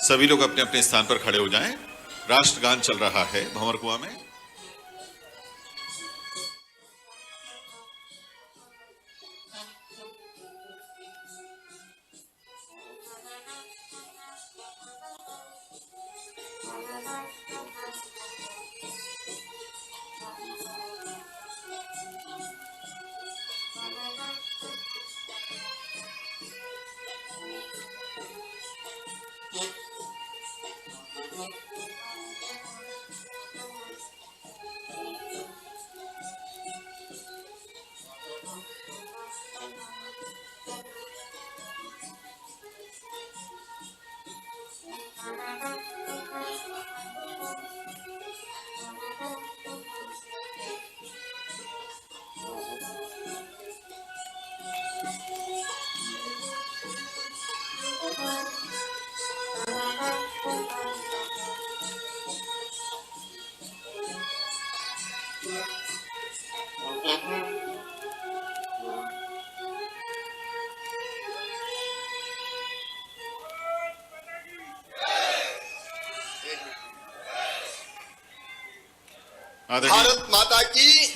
सभी लोग अपने अपने स्थान पर खड़े हो जाएं। राष्ट्रगान चल रहा है भंवरकुआं में। भारत माता की।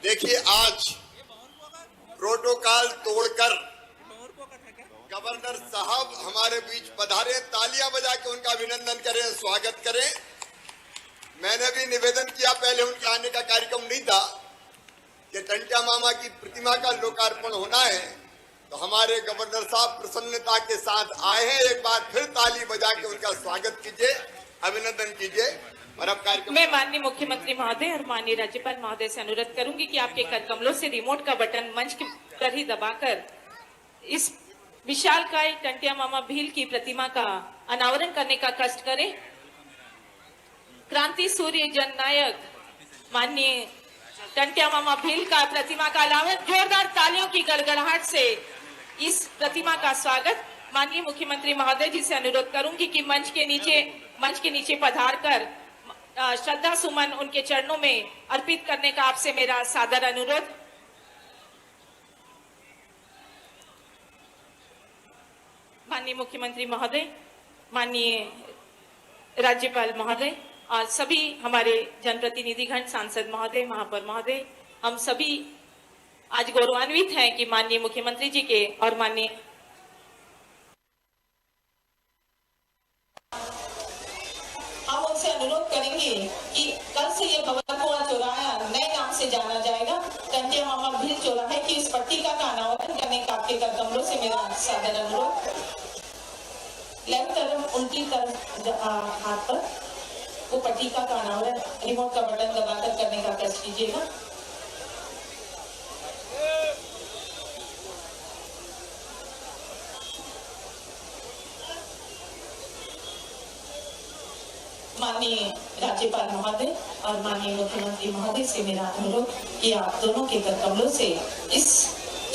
देखिए, आज प्रोटोकॉल तोड़कर गवर्नर साहब हमारे बीच पधारे। तालियां बजा के उनका अभिनंदन करें, स्वागत करें। मैंने भी निवेदन किया, पहले उनके आने का कार्यक्रम नहीं था कि टंट्या मामा की प्रतिमा का लोकार्पण होना है, तो हमारे गवर्नर साहब प्रसन्नता के साथ आए हैं। एक बार फिर ताली बजा के उनका स्वागत कीजिए, अभिनंदन कीजिए। और अब कार्यक्रम मैं माननीय मुख्यमंत्री महोदय और माननीय राज्यपाल महोदय से अनुरोध करूंगी कि आपके कर कमलों से रिमोट का बटन मंच पर ही दबाकर इस विशालकाय टंट्या मामा भील की प्रतिमा का अनावरण करने का कष्ट करें। क्रांति सूर्य जननायक माननीय टंट्या मामा भील का प्रतिमा का अनावरण जोरदार तालियों की गड़गड़ाहट से इस प्रतिमा का स्वागत। माननीय मुख्यमंत्री महोदय जी से अनुरोध करूंगी कि मंच के नीचे पधार कर श्रद्धा सुमन उनके चरणों में अर्पित करने का आपसे मेरा सादर अनुरोध। माननीय मुख्यमंत्री महोदय, माननीय राज्यपाल महोदय और सभी हमारे जनप्रतिनिधिगण, सांसद महोदय, महापौर महोदय, हम सभी आज गौरवान्वित हैं कि माननीय मुख्यमंत्री जी के और माननीय हम उनसे अनुरोध करेंगे कि कल से ये भंवरकुआं चौराहा नए नाम से जाना जाएगा, टंट्या मामा भील चौराहे की इस पट्टिका का अनावरण करने का आपके कर कमलों से मेरा सादर अनुरोध। लेफ्ट तरफ उल्टी तरफ हाथ पर वो पट्टिका का अनावरण रिमोट का बटन दबाकर करने का कष्ट कीजिएगा। माननीय राज्यपाल महोदय और माननीय मुख्यमंत्री महोदय से मेरा अनुरोध कि आप दोनों के कर कमलों से इस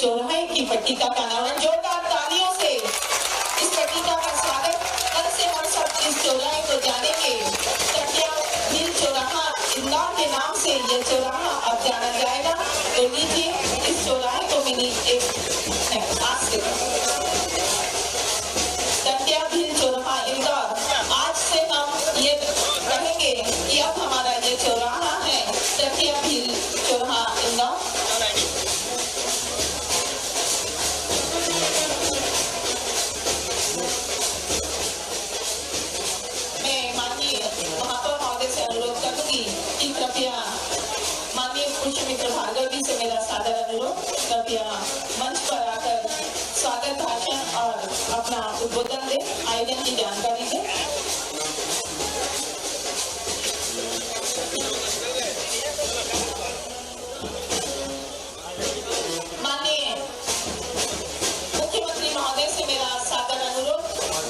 चौराहे की पट्टिका का अनावरण जोरदार तालियों से इस पट्टिका का स्वागत। कल से हम सब इस चौराहे को जानेंगे। टंट्या भील चौराहा इंदौर के नाम से ये चौराहा अब जाना जाएगा। तो लीजिए इस चौराहे को मिली एक आज से टंट्या भील चौराहा इंदौर, आज से हम ये कहेंगे कि अब हमारा ये चौराहा है टंट्या भील चौराहा इंदौर। मैं माननीय महापौर महोदय से अनुरोध करूंगी कि कृपया माननीय पुष्पमित्र भार्गव जी से मेरा सादर अनुरोध, कृपया मंच पर आकर स्वागत भाषण और अपना उद्बोधन दे, आयोजन की जानकारी दे। माननीय मुख्यमंत्री महोदय से मेरा सादर अनुरोध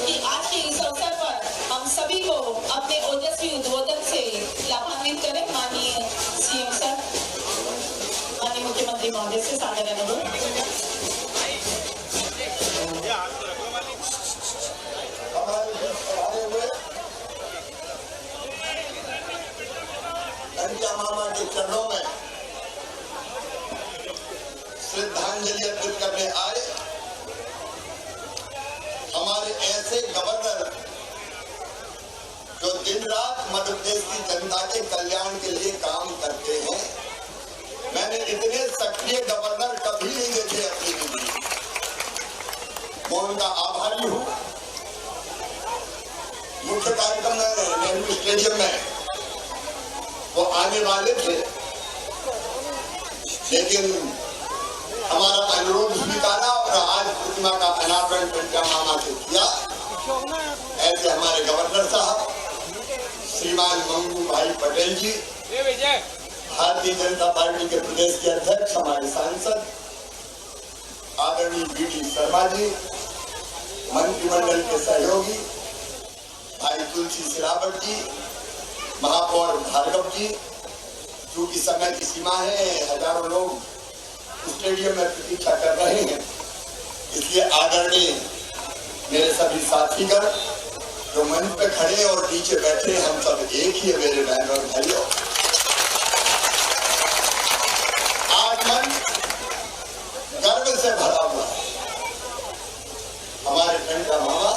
कि आज के इस अवसर पर हम सभी को अपने ओजस्वी उद्बोधन से लाभान्वित करें। माननीय सीएम सर, माननीय मुख्यमंत्री महोदय से सादर अनुरोध। टंट्या मामा के चरणों में श्रद्धांजलि अर्पित करने आए हमारे ऐसे गवर्नर जो दिन रात मध्य प्रदेश की जनता के कल्याण के लिए काम करते हैं। मैंने इतने सक्रिय गवर्नर कभी नहीं देखे अपनी जिंदगी। मैं उनका आभारी हूं। मुख्य कार्यक्रम में नेहरू स्टेडियम में वो आने वाले थे, लेकिन हमारा अनुरोध स्वीकारा और आज प्रतिमा का अनावरण टंट्या मामा से किया। ऐसे हमारे गवर्नर साहब श्रीमान मंगू भाई पटेल जी, भारतीय जनता पार्टी के प्रदेश के अध्यक्ष, हमारे सांसद आदरणीय बीडी शर्मा जी, मंत्रिमंडल के सहयोगी भाई तुलसी सिलावट जी, महापौर भार्गव जी, क्योंकि समय की सीमा है, हजारों लोग स्टेडियम में प्रतीक्षा कर रहे हैं, इसलिए आदरणीय मेरे सभी साथीगण जो मंच पे खड़े और नीचे बैठे, हम सब एक ही है मेरे बहन और भाइयों। आज मन गर्व से भरा हुआ है। हमारे टंट्या मामा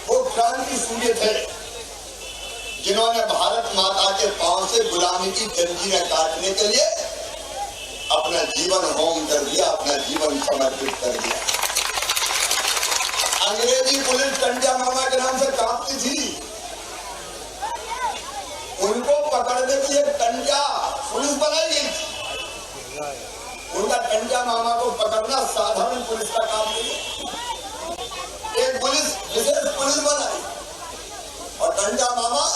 वो क्रांति सूर्य थे जिन्होंने भारत माता के पांव से गुलामी की जंजीरें काटने के लिए अपना जीवन होम कर दिया, अपना जीवन समर्पित कर दिया। अंग्रेजी पुलिस टंट्या मामा के नाम से कांपती थी। उनको पकड़ने के लिए टंट्या पुलिस बनाई गई थी। उनका टंट्या मामा को पकड़ना साधारण पुलिस का काम नहीं। एक पुलिस विशेष पुलिस बनाई और टंट्या मामा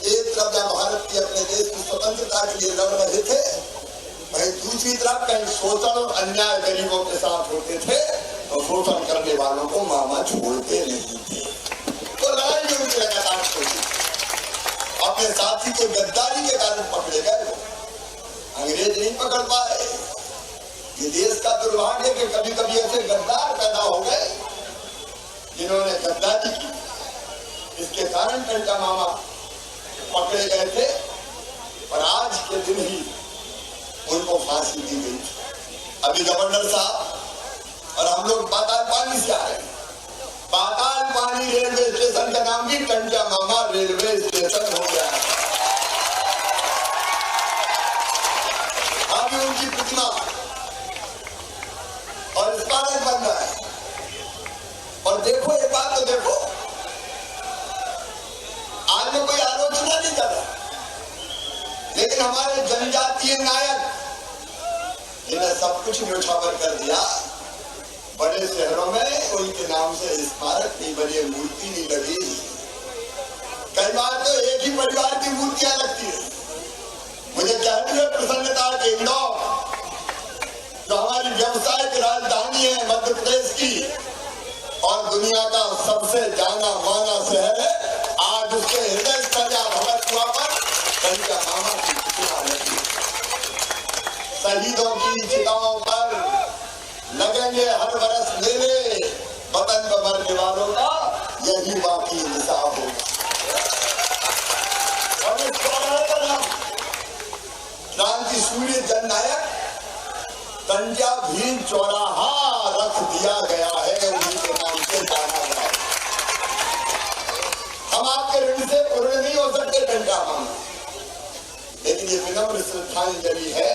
एक तरफ जब भारत की अपने देश की स्वतंत्रता के लिए लड़ रहे थे, वहीं दूसरी तरफ कहीं शोषण और अन्याय गरीबों के साथ होते थे तो शोषण करने वालों को मामा छोड़ते नहीं थे। तो लड़ाई में उनकी लगातार होती। अपने साथी को गद्दारी के कारण पकड़े गए, अंग्रेज नहीं पकड़ पाए। ये देश का दुर्भाग्य कि कभी कभी ऐसे गद्दार पैदा हो गए जिन्होंने गद्दारी की। इसके कारण टंट्या मामा पकड़े गए थे और आज के दिन ही उनको फांसी दी गई। अभी गवर्नर साहब और हम लोग पाताल पानी से आ रहे हैं। पाताल पानी रेलवे स्टेशन का नाम भी टंट्या मामा रेलवे स्टेशन हो गया है। अभी उनकी प्रतिमा और स्मारक बन रहा है। और देखो एक बात तो देखो, आज में कोई आलोचना नहीं कर रहा, लेकिन हमारे जनजातीय नायक जिन्हें सब कुछ न्योछावर कर दिया, बड़े शहरों में उनके नाम से स्मारक नहीं बने, मूर्ति नहीं लगी। कई बार तो एक ही परिवार की मूर्तियां लगती है। मुझे कहते हुए प्रसन्नता के इंदौर जो हमारी व्यवसायिक राजधानी है मध्य प्रदेश की और दुनिया का सबसे जाना माना शहर है, आज उसके हृदय सजा भगत हुआ पर टंट्या मामा की प्रतिमा लगी। शहीदों की चिताओं पर लगेंगे हर बरस मेले, वतन पर मरने वालों का यही बाकी इंसाफ होगा। और इस चौराहे का नाम क्रांति सूर्य जननायक टंट्या भीम चौराहा रख दिया गया है। उन्हीं के नाम से जाना गया। हम आपके ऋण से पूर्ण नहीं हो सकते टंट्या मामा, लेकिन ये विनम्र श्रद्धांजलि है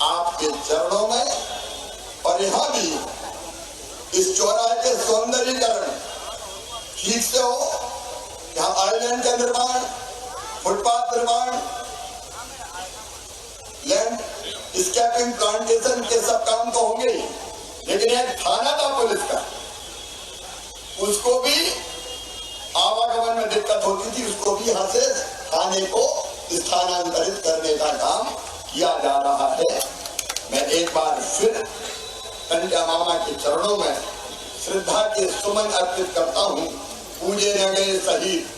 आपके चरणों में। और यहाँ भी इस चौराहे के सौंदर्यीकरण ठीक से हो। यहाँ आइलैंड का निर्माण, फुटपाथ निर्माण, लैंड स्केपिंग, प्लांटेशन के सब काम तो होंगे ही, लेकिन एक थाना था पुलिस का, उसको भी आवागमन में दिक्कत होती थी, उसको भी यहाँ से थाने को स्थानांतरित करने का काम किया जा रहा है। मैं एक बार फिर टंट्या मामा के चरणों में श्रद्धा के सुमन अर्पित करता हूँ। पूजे न गए शहीद,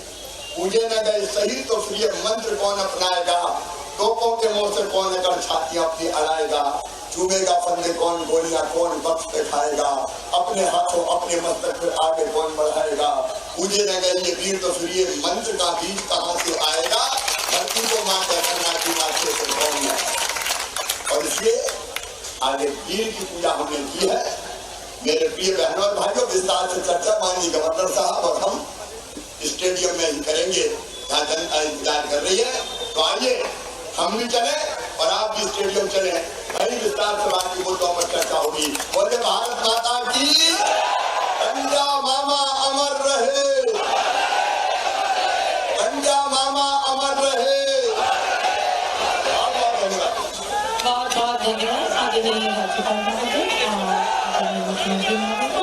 पूजे न गए शहीद तो फिर ये मंत्र कौन अपनाएगा? तोपों के मुंह से कौन अगर छातियां अपनी अड़ाएगा? चूमेगा फंदे कौन, गोलियां कौन वक्त पे खाएगा? अपने हाथों अपने मस्तक पर आगे कौन बढ़ाएगा? पूजे न गए ये वीर तो फिर ये मंत्र का बीज कहाँ से आएगा? धरती को माँ कहना की माथे से कौन है? और इसलिए आगे वीर की पूजा हमने की है। मेरे प्रिय बहनों और भाइयों, विस्तार से चर्चा माननीय गवर्नर साहब और हम स्टेडियम में ही करेंगे, जहाँ जनता इंतजार कर रही है। तो आइए हम भी चले और आप भी स्टेडियम चले, वही विस्तार से बाकी मुद्दों पर चर्चा होगी। बोले भारत माता की, टंट्या मामा अमर रहे, टंट्या मामा अमर रहे। बहुत बहुत धन्यवाद आदरणीय राज्यपाल महोदय और आदरणीय मुख्यमंत्री महोदय को।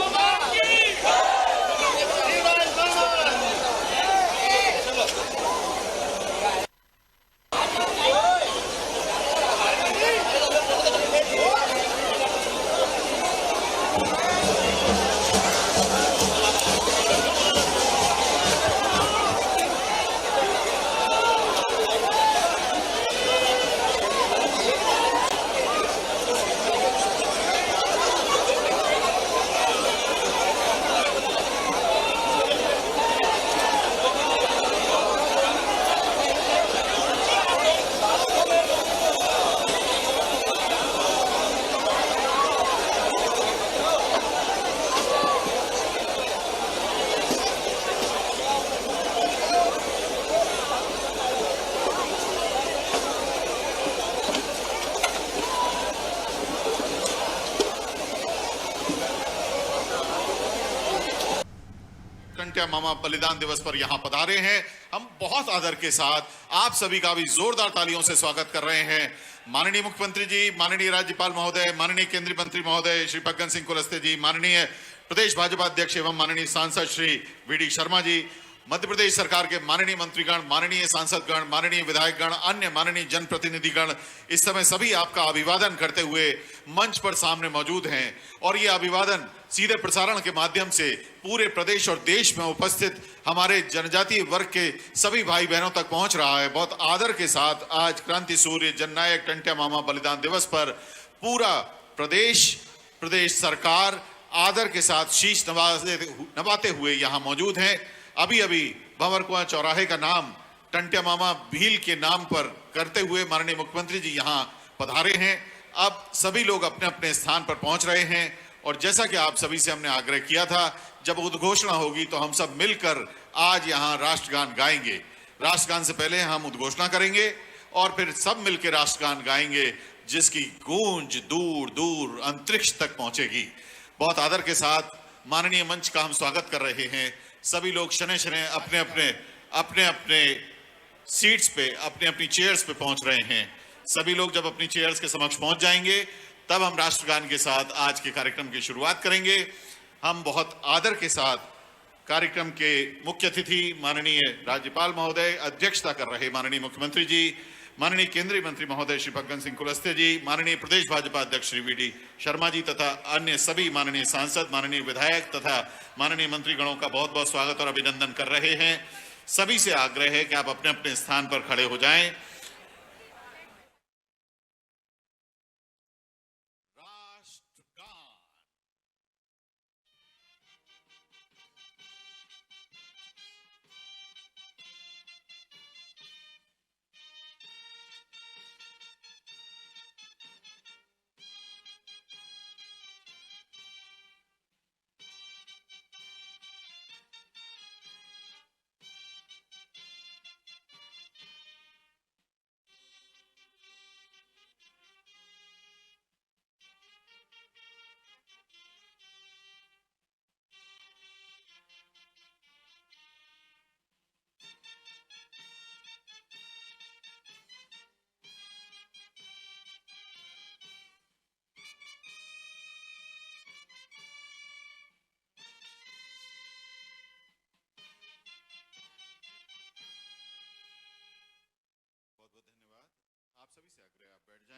टंट्या मामा बलिदान दिवस पर यहां पधारे हैं। हम बहुत आदर के साथ आप सभी का भी जोरदार तालियों से स्वागत कर रहे हैं। माननीय मुख्यमंत्री जी, माननीय राज्यपाल महोदय, माननीय केंद्रीय मंत्री महोदय श्री फग्गन सिंह कुलस्ते जी, माननीय प्रदेश भाजपा अध्यक्ष एवं माननीय सांसद श्री वी.डी. शर्मा जी, मध्य प्रदेश सरकार के माननीय मंत्रीगण, माननीय सांसदगण, माननीय विधायकगण, अन्य माननीय जनप्रतिनिधिगण, इस समय सभी आपका अभिवादन करते हुए मंच पर सामने मौजूद हैं और ये अभिवादन सीधे प्रसारण के माध्यम से पूरे प्रदेश और देश में उपस्थित हमारे जनजातीय वर्ग के सभी भाई बहनों तक पहुंच रहा है। बहुत आदर के साथ आज क्रांति सूर्य जननायक टंट्या मामा बलिदान दिवस पर पूरा प्रदेश सरकार आदर के साथ शीश नवाते हुए यहाँ मौजूद हैं। अभी भंवर कुआं चौराहे का नाम टंट्या मामा भील के नाम पर करते हुए माननीय मुख्यमंत्री जी यहाँ पधारे हैं। अब सभी लोग अपने अपने स्थान पर पहुंच रहे हैं और जैसा कि आप सभी से हमने आग्रह किया था, जब उद्घोषणा होगी तो हम सब मिलकर आज यहाँ राष्ट्रगान गाएंगे। राष्ट्रगान से पहले हम उद्घोषणा करेंगे और फिर सब मिलकर राष्ट्रगान गाएंगे, जिसकी गूंज दूर दूर अंतरिक्ष तक पहुंचेगी। बहुत आदर के साथ माननीय मंच का हम स्वागत कर रहे हैं। सभी लोग शने अपने अपने सीट्स पे, अपने अपनी चेयर्स पे पहुंच रहे हैं। सभी लोग जब अपनी चेयर्स के समक्ष पहुंच जाएंगे तब हम राष्ट्रगान के साथ आज के कार्यक्रम की शुरुआत करेंगे। हम बहुत आदर के साथ कार्यक्रम के मुख्य अतिथि माननीय राज्यपाल महोदय, अध्यक्षता कर रहे माननीय मुख्यमंत्री जी, माननीय केंद्रीय मंत्री महोदय श्री फग्गन सिंह कुलस्ते जी, माननीय प्रदेश भाजपा अध्यक्ष श्री वी.डी. शर्मा जी तथा अन्य सभी माननीय सांसद, माननीय विधायक तथा माननीय मंत्रीगणों का बहुत बहुत स्वागत और अभिनंदन कर रहे हैं। सभी से आग्रह है कि आप अपने अपने स्थान पर खड़े हो जाएं।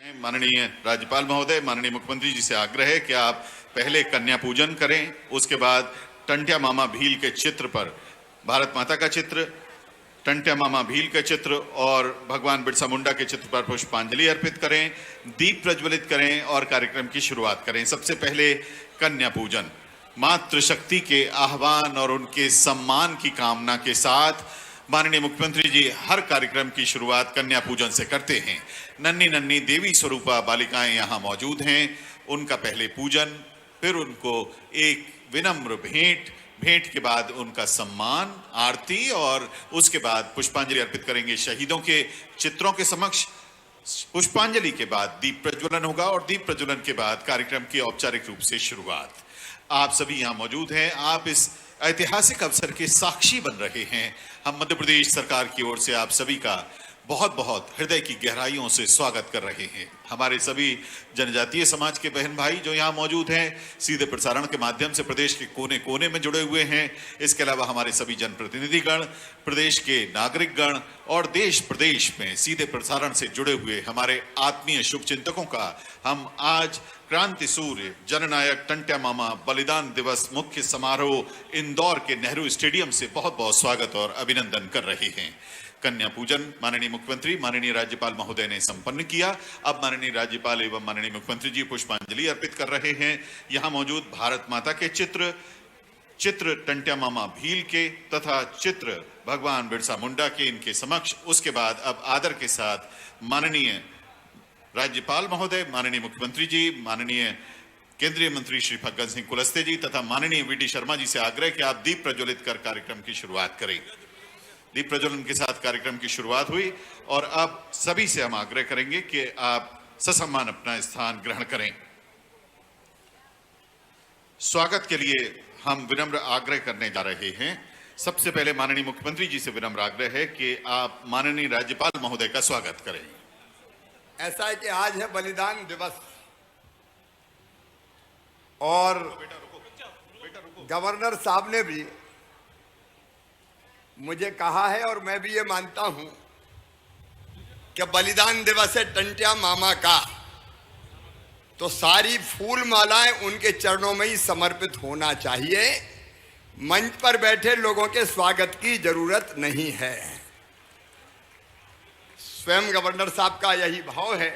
माननीय राज्यपाल महोदय, माननीय मुख्यमंत्री जी से आग्रह है कि आप पहले कन्या पूजन करें, उसके बाद टंट्या मामा भील के चित्र पर भारत माता का चित्र, टंट्या मामा भील के चित्र और भगवान बिरसा मुंडा के चित्र पर पुष्पांजलि अर्पित करें, दीप प्रज्वलित करें और कार्यक्रम की शुरुआत करें। सबसे पहले कन्या पूजन। मातृशक्ति के आह्वान और उनके सम्मान की कामना के साथ माननीय मुख्यमंत्री जी हर कार्यक्रम की शुरुआत कन्या पूजन से करते हैं। नन्ही नन्ही देवी स्वरूपा बालिकाएं यहाँ मौजूद हैं। उनका पहले पूजन, फिर उनको एक विनम्र भेंट, भेंट के बाद उनका सम्मान, आरती और उसके बाद पुष्पांजलि अर्पित करेंगे। शहीदों के चित्रों के समक्ष पुष्पांजलि के बाद दीप प्रज्वलन होगा और दीप प्रज्वलन के बाद कार्यक्रम की औपचारिक रूप से शुरुआत। आप सभी यहां मौजूद हैं, आप इस ऐतिहासिक अवसर के साक्षी बन रहे हैं। हम मध्य प्रदेश सरकार की ओर से आप सभी का बहुत बहुत हृदय की गहराइयों से स्वागत कर रहे हैं। हमारे सभी जनजातीय समाज के बहन भाई जो यहाँ मौजूद हैं, सीधे प्रसारण के माध्यम से प्रदेश के कोने कोने में जुड़े हुए हैं। इसके अलावा हमारे सभी जनप्रतिनिधिगण, प्रदेश के नागरिकगण और देश प्रदेश में सीधे प्रसारण से जुड़े हुए हमारे आत्मीय शुभचिंतकों का हम आज क्रांति सूर्य जननायक टंट्या मामा बलिदान दिवस मुख्य समारोह इंदौर के नेहरू स्टेडियम से बहुत बहुत स्वागत और अभिनंदन कर रहे हैं। कन्या पूजन माननीय मुख्यमंत्री माननीय राज्यपाल महोदय ने संपन्न किया। अब माननीय राज्यपाल एवं माननीय मुख्यमंत्री जी पुष्पांजलि अर्पित कर रहे हैं। यहाँ मौजूद भारत माता के चित्र टंट्या मामा भील के तथा चित्र भगवान बिरसा मुंडा के इनके समक्ष। उसके बाद अब आदर के साथ माननीय राज्यपाल महोदय, माननीय मुख्यमंत्री जी, माननीय केंद्रीय मंत्री श्री फग्गन सिंह कुलस्ते जी तथा माननीय वीडी शर्मा जी से आग्रह कि आप दीप प्रज्वलित कर कार्यक्रम की शुरुआत करें। दीप प्रज्वलन के साथ कार्यक्रम की शुरुआत हुई और अब सभी से हम आग्रह करेंगे कि आप ससम्मान अपना स्थान ग्रहण करें। स्वागत के लिए हम विनम्र आग्रह करने जा रहे हैं। सबसे पहले माननीय मुख्यमंत्री जी से विनम्र आग्रह है कि आप माननीय राज्यपाल महोदय का स्वागत करें। ऐसा है कि आज है बलिदान दिवस और गवर्नर साहब ने भी मुझे कहा है और मैं भी ये मानता हूं कि बलिदान दिवस है टंट्या मामा का, तो सारी फूल मालाएं उनके चरणों में ही समर्पित होना चाहिए। मंच पर बैठे लोगों के स्वागत की जरूरत नहीं है। स्वयं गवर्नर साहब का यही भाव है,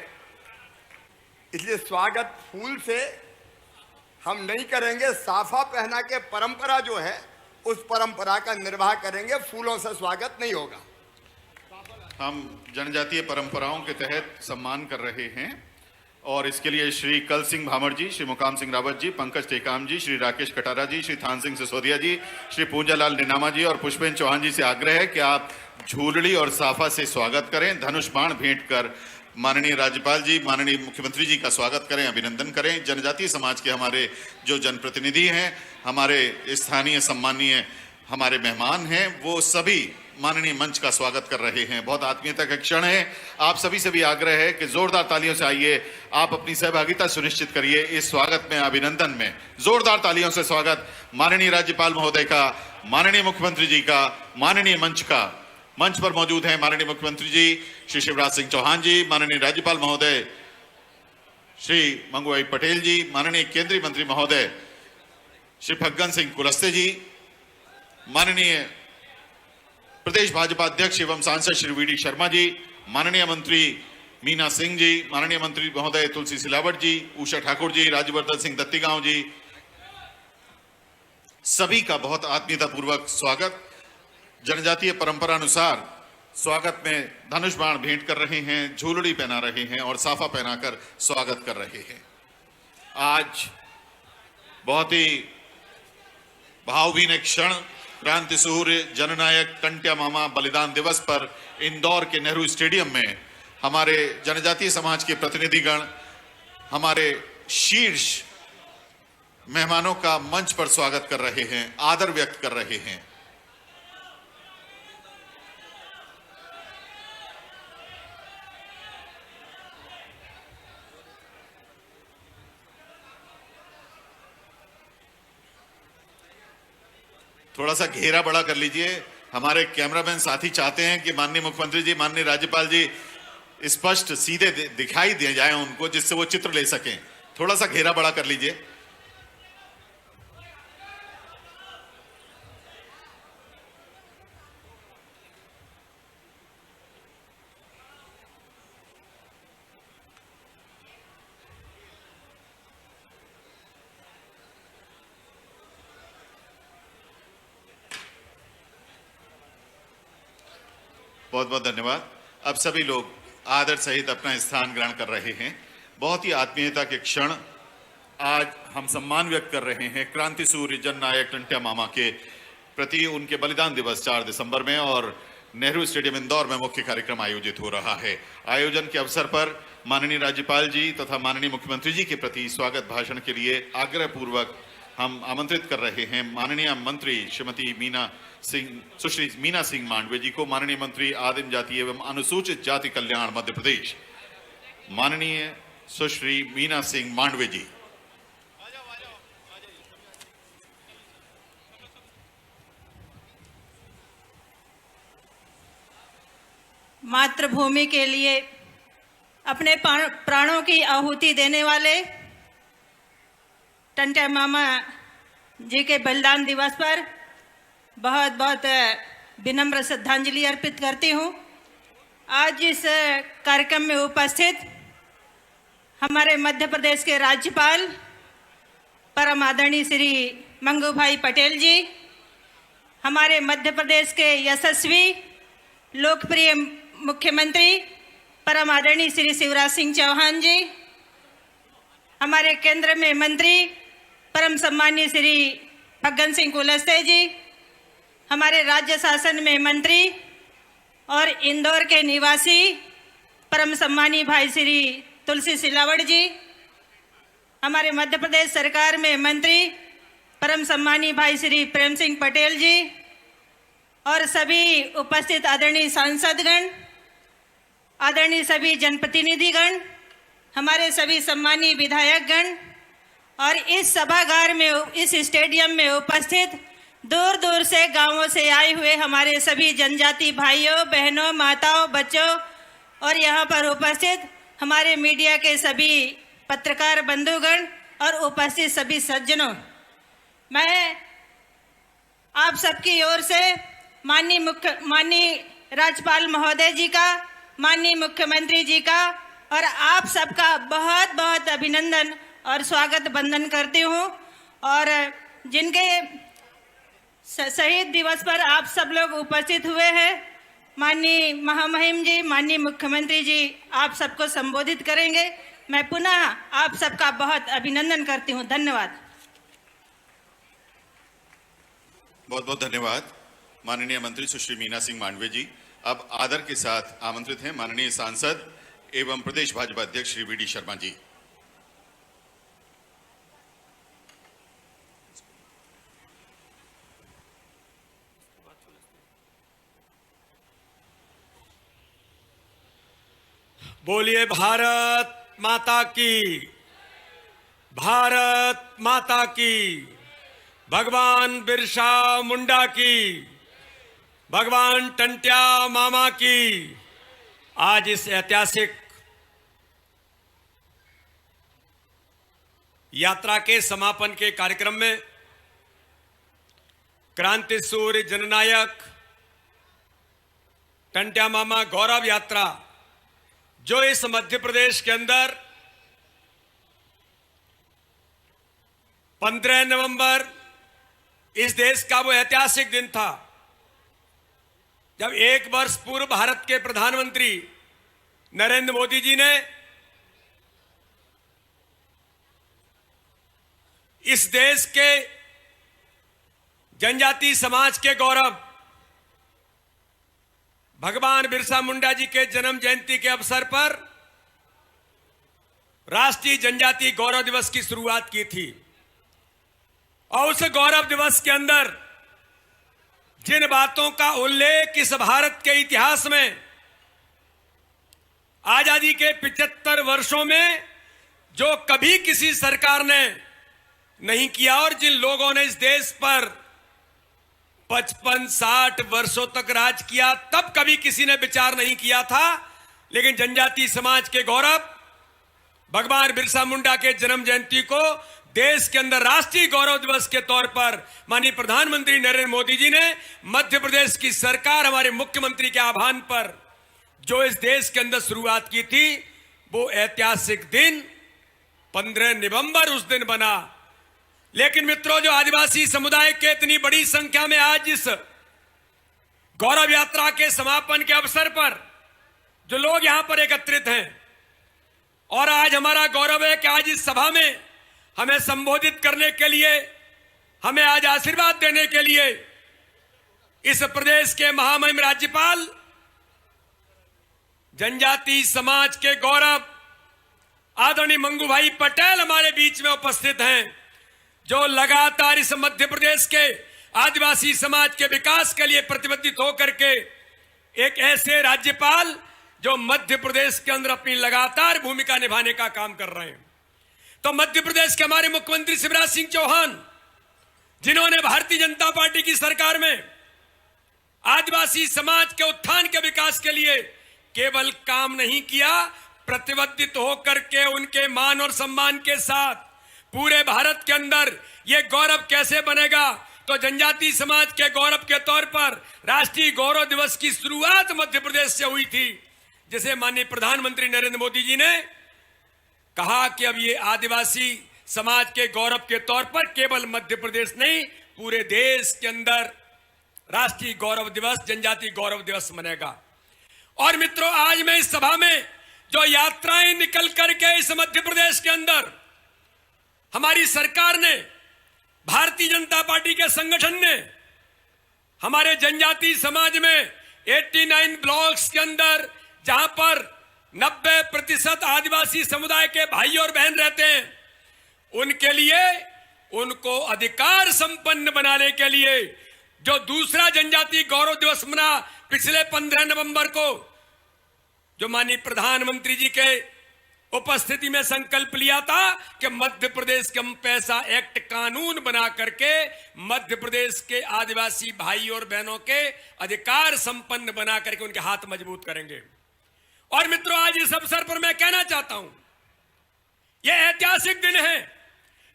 इसलिए स्वागत फूल से हम नहीं करेंगे। साफा पहना के परंपरा जो है उस परंपरा का निर्वाह करेंगे, फूलों से स्वागत नहीं होगा। हम जनजातीय परंपराओं के तहत सम्मान कर रहे हैं और इसके लिए श्री कल सिंह भामर जी, श्री मुकाम सिंह रावत जी, पंकज टेकाम जी, श्री राकेश कटारा जी, श्री थान सिंह सिसोदिया जी, श्री पूंजालाल निनामा जी और पुष्पेन चौहान जी से आग्रह है कि आप झूलड़ी और साफा से स्वागत करें। धनुष बाण भेंट कर माननीय राज्यपाल जी, माननीय मुख्यमंत्री जी का स्वागत करें, अभिनंदन करें। जनजातीय समाज के हमारे जो जनप्रतिनिधि हैं, हमारे स्थानीय सम्मानीय हमारे मेहमान हैं, वो सभी माननीय मंच का स्वागत कर रहे हैं। बहुत आत्मीयता का क्षण है। आप सभी से भी आग्रह है कि जोरदार तालियों से आइए, आप अपनी सहभागिता सुनिश्चित करिए इस स्वागत में, अभिनंदन में। जोरदार तालियों से स्वागत माननीय राज्यपाल महोदय का, माननीय मुख्यमंत्री जी का, माननीय मंच का। मंच पर मौजूद हैं माननीय मुख्यमंत्री जी श्री शिवराज सिंह चौहान जी, माननीय राज्यपाल महोदय श्री मंगूभाई पटेल जी, माननीय केंद्रीय मंत्री महोदय श्री फग्गन सिंह कुलस्ते जी, माननीय प्रदेश भाजपा अध्यक्ष एवं सांसद श्री वीडी शर्मा जी, माननीय मंत्री मीना सिंह जी, माननीय मंत्री महोदय तुलसी सिलावट जी, उषा ठाकुर जी, राज्यवर्धन सिंह दत्तीगांव जी, सभी का बहुत आत्मीयता पूर्वक स्वागत। जनजातीय परंपरा अनुसार स्वागत में धनुष बाण भेंट कर रहे हैं, झूलड़ी पहना रहे हैं और साफा पहनाकर स्वागत कर रहे हैं। आज बहुत ही भावभीन क्षण, क्रांति सूर्य जननायक टंट्या मामा बलिदान दिवस पर इंदौर के नेहरू स्टेडियम में हमारे जनजातीय समाज के प्रतिनिधिगण हमारे शीर्ष मेहमानों का मंच पर स्वागत कर रहे हैं, आदर व्यक्त कर रहे हैं। थोड़ा सा घेरा बड़ा कर लीजिए। हमारे कैमरामैन साथी चाहते हैं कि माननीय मुख्यमंत्री जी, माननीय राज्यपाल जी स्पष्ट सीधे दिखाई दे जाए उनको, जिससे वो चित्र ले सकें। थोड़ा सा घेरा बड़ा कर लीजिए। बहुत बहुत धन्यवाद। अब सभी लोग आदर सहित अपना स्थान ग्रहण कर रहे हैं। बहुत ही आत्मीयता के क्षण आज हम सम्मान व्यक्त कर रहे हैं क्रांति सूर्य जननायक टंट्या मामा के प्रति। उनके बलिदान दिवस 4 दिसंबर में और नेहरू स्टेडियम इंदौर में मुख्य कार्यक्रम आयोजित हो रहा है। आयोजन के अवसर पर माननीय राज्यपाल जी तथा माननीय मुख्यमंत्री जी के प्रति स्वागत भाषण के लिए आग्रह पूर्वक हम आमंत्रित कर रहे हैं माननीय मंत्री श्रीमती सुश्री मीना सिंह मांडवे जी को। माननीय मंत्री आदिम जाति एवं अनुसूचित जाति कल्याण मध्य प्रदेश माननीय सुश्री मीना सिंह मांडवे जी। मातृभूमि के लिए अपने प्राणों की आहुति देने वाले टंट्या मामा जी के बलिदान दिवस पर बहुत बहुत विनम्र श्रद्धांजलि अर्पित करती हूँ। आज इस कार्यक्रम में उपस्थित हमारे मध्य प्रदेश के राज्यपाल परम आदरणीय श्री मंगू भाई पटेल जी, हमारे मध्य प्रदेश के यशस्वी लोकप्रिय मुख्यमंत्री परम आदरणीय श्री शिवराज सिंह चौहान जी, हमारे केंद्र में मंत्री परम सम्मानीय श्री फग्गन सिंह कुलस्ते जी, हमारे राज्य शासन में मंत्री और इंदौर के निवासी परम सम्मानीय भाई श्री तुलसी सिलावट जी, हमारे मध्य प्रदेश सरकार में मंत्री परम सम्मानीय भाई श्री प्रेम सिंह पटेल जी और सभी उपस्थित आदरणीय सांसदगण, आदरणीय सभी जनप्रतिनिधिगण, हमारे सभी सम्मानीय विधायकगण और इस सभागार में, इस स्टेडियम में उपस्थित दूर दूर से गांवों से आए हुए हमारे सभी जनजाति भाइयों बहनों माताओं बच्चों और यहाँ पर उपस्थित हमारे मीडिया के सभी पत्रकार बंधुगण और उपस्थित सभी सज्जनों, मैं आप सबकी ओर से माननीय राज्यपाल महोदय जी का, माननीय मुख्यमंत्री जी का और आप सबका बहुत बहुत अभिनंदन और स्वागत वंदन करती हूँ। और जिनके शहीद दिवस पर आप सब लोग उपस्थित हुए हैं, माननीय महामहिम जी, माननीय मुख्यमंत्री जी आप सबको संबोधित करेंगे। मैं पुनः आप सबका बहुत अभिनंदन करती हूँ। धन्यवाद। बहुत बहुत धन्यवाद माननीय मंत्री सुश्री मीना सिंह मांडवे जी। अब आदर के साथ आमंत्रित हैं माननीय सांसद एवं प्रदेश भाजपा अध्यक्ष श्री वी डी शर्मा जी। बोलिए भारत माता की, भारत माता की, भगवान बिरसा मुंडा की, भगवान टंट्या मामा की। आज इस ऐतिहासिक यात्रा के समापन के कार्यक्रम में क्रांति सूर्य जननायक टंट्या मामा गौरव यात्रा, जो इस मध्य प्रदेश के अंदर 15 नवंबर इस देश का वो ऐतिहासिक दिन था जब 1 वर्ष पूर्व भारत के प्रधानमंत्री नरेंद्र मोदी जी ने इस देश के जनजाति समाज के गौरव भगवान बिरसा मुंडा जी के जन्म जयंती के अवसर पर राष्ट्रीय जनजाति गौरव दिवस की शुरुआत की थी। और उस गौरव दिवस के अंदर जिन बातों का उल्लेख इस भारत के इतिहास में आजादी के 75 वर्षों में जो कभी किसी सरकार ने नहीं किया और जिन लोगों ने इस देश पर 55-60 वर्षों तक राज किया, तब कभी किसी ने विचार नहीं किया था। लेकिन जनजाति समाज के गौरव भगवान बिरसा मुंडा के जन्म जयंती को देश के अंदर राष्ट्रीय गौरव दिवस के तौर पर माननीय प्रधानमंत्री नरेंद्र मोदी जी ने मध्य प्रदेश की सरकार हमारे मुख्यमंत्री के आह्वान पर जो इस देश के अंदर शुरुआत की थी, वो ऐतिहासिक दिन 15 नवंबर उस दिन बना। लेकिन मित्रों, जो आदिवासी समुदाय के इतनी बड़ी संख्या में आज इस गौरव यात्रा के समापन के अवसर पर जो लोग यहां पर एकत्रित हैं, और आज हमारा गौरव है कि आज इस सभा में हमें संबोधित करने के लिए, हमें आज आशीर्वाद देने के लिए इस प्रदेश के महामहिम राज्यपाल, जनजाति समाज के गौरव आदरणीय मंगू भाई पटेल हमारे बीच में उपस्थित हैं, जो लगातार इस मध्य प्रदेश के आदिवासी समाज के विकास के लिए प्रतिबद्ध होकर के एक ऐसे राज्यपाल जो मध्य प्रदेश के अंदर अपनी लगातार भूमिका निभाने का काम कर रहे हैं। तो मध्य प्रदेश के हमारे मुख्यमंत्री शिवराज सिंह चौहान, जिन्होंने भारतीय जनता पार्टी की सरकार में आदिवासी समाज के उत्थान के विकास के लिए केवल काम नहीं किया, प्रतिबद्ध होकर के उनके मान और सम्मान के साथ पूरे भारत के अंदर यह गौरव कैसे बनेगा, तो जनजाति समाज के गौरव के तौर पर राष्ट्रीय गौरव दिवस की शुरुआत मध्य प्रदेश से हुई थी, जिसे माननीय प्रधानमंत्री नरेंद्र मोदी जी ने कहा कि अब ये आदिवासी समाज के गौरव के तौर पर केवल मध्य प्रदेश नहीं, पूरे देश के अंदर राष्ट्रीय गौरव दिवस, जनजाति गौरव दिवस मनेगा। और मित्रों, आज मैं इस सभा में जो यात्राएं निकल करके इस मध्य प्रदेश के अंदर हमारी सरकार ने, भारतीय जनता पार्टी के संगठन ने हमारे जनजाति समाज में 89 ब्लॉक्स के अंदर, जहां पर 90% आदिवासी समुदाय के भाई और बहन रहते हैं, उनके लिए, उनको अधिकार संपन्न बनाने के लिए जो दूसरा जनजाति गौरव दिवस मना पिछले 15 नवंबर को, जो माननीय प्रधानमंत्री जी के उपस्थिति में संकल्प लिया था कि मध्य प्रदेश कम पैसा एक्ट कानून बना करके मध्य प्रदेश के आदिवासी भाई और बहनों के अधिकार संपन्न बना करके उनके हाथ मजबूत करेंगे। और मित्रों, आज इस अवसर पर मैं कहना चाहता हूं, यह ऐतिहासिक दिन है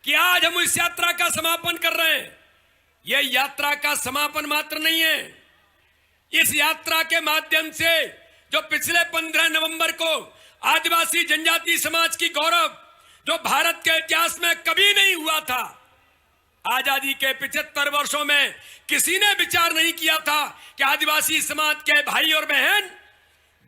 कि आज हम इस यात्रा का समापन कर रहे हैं। यह यात्रा का समापन मात्र नहीं है, इस यात्रा के माध्यम से जो पिछले 15 नवंबर को आदिवासी जनजाति समाज की गौरव, जो भारत के इतिहास में कभी नहीं हुआ था, आजादी के 75 वर्षों में किसी ने विचार नहीं किया था कि आदिवासी समाज के भाई और बहन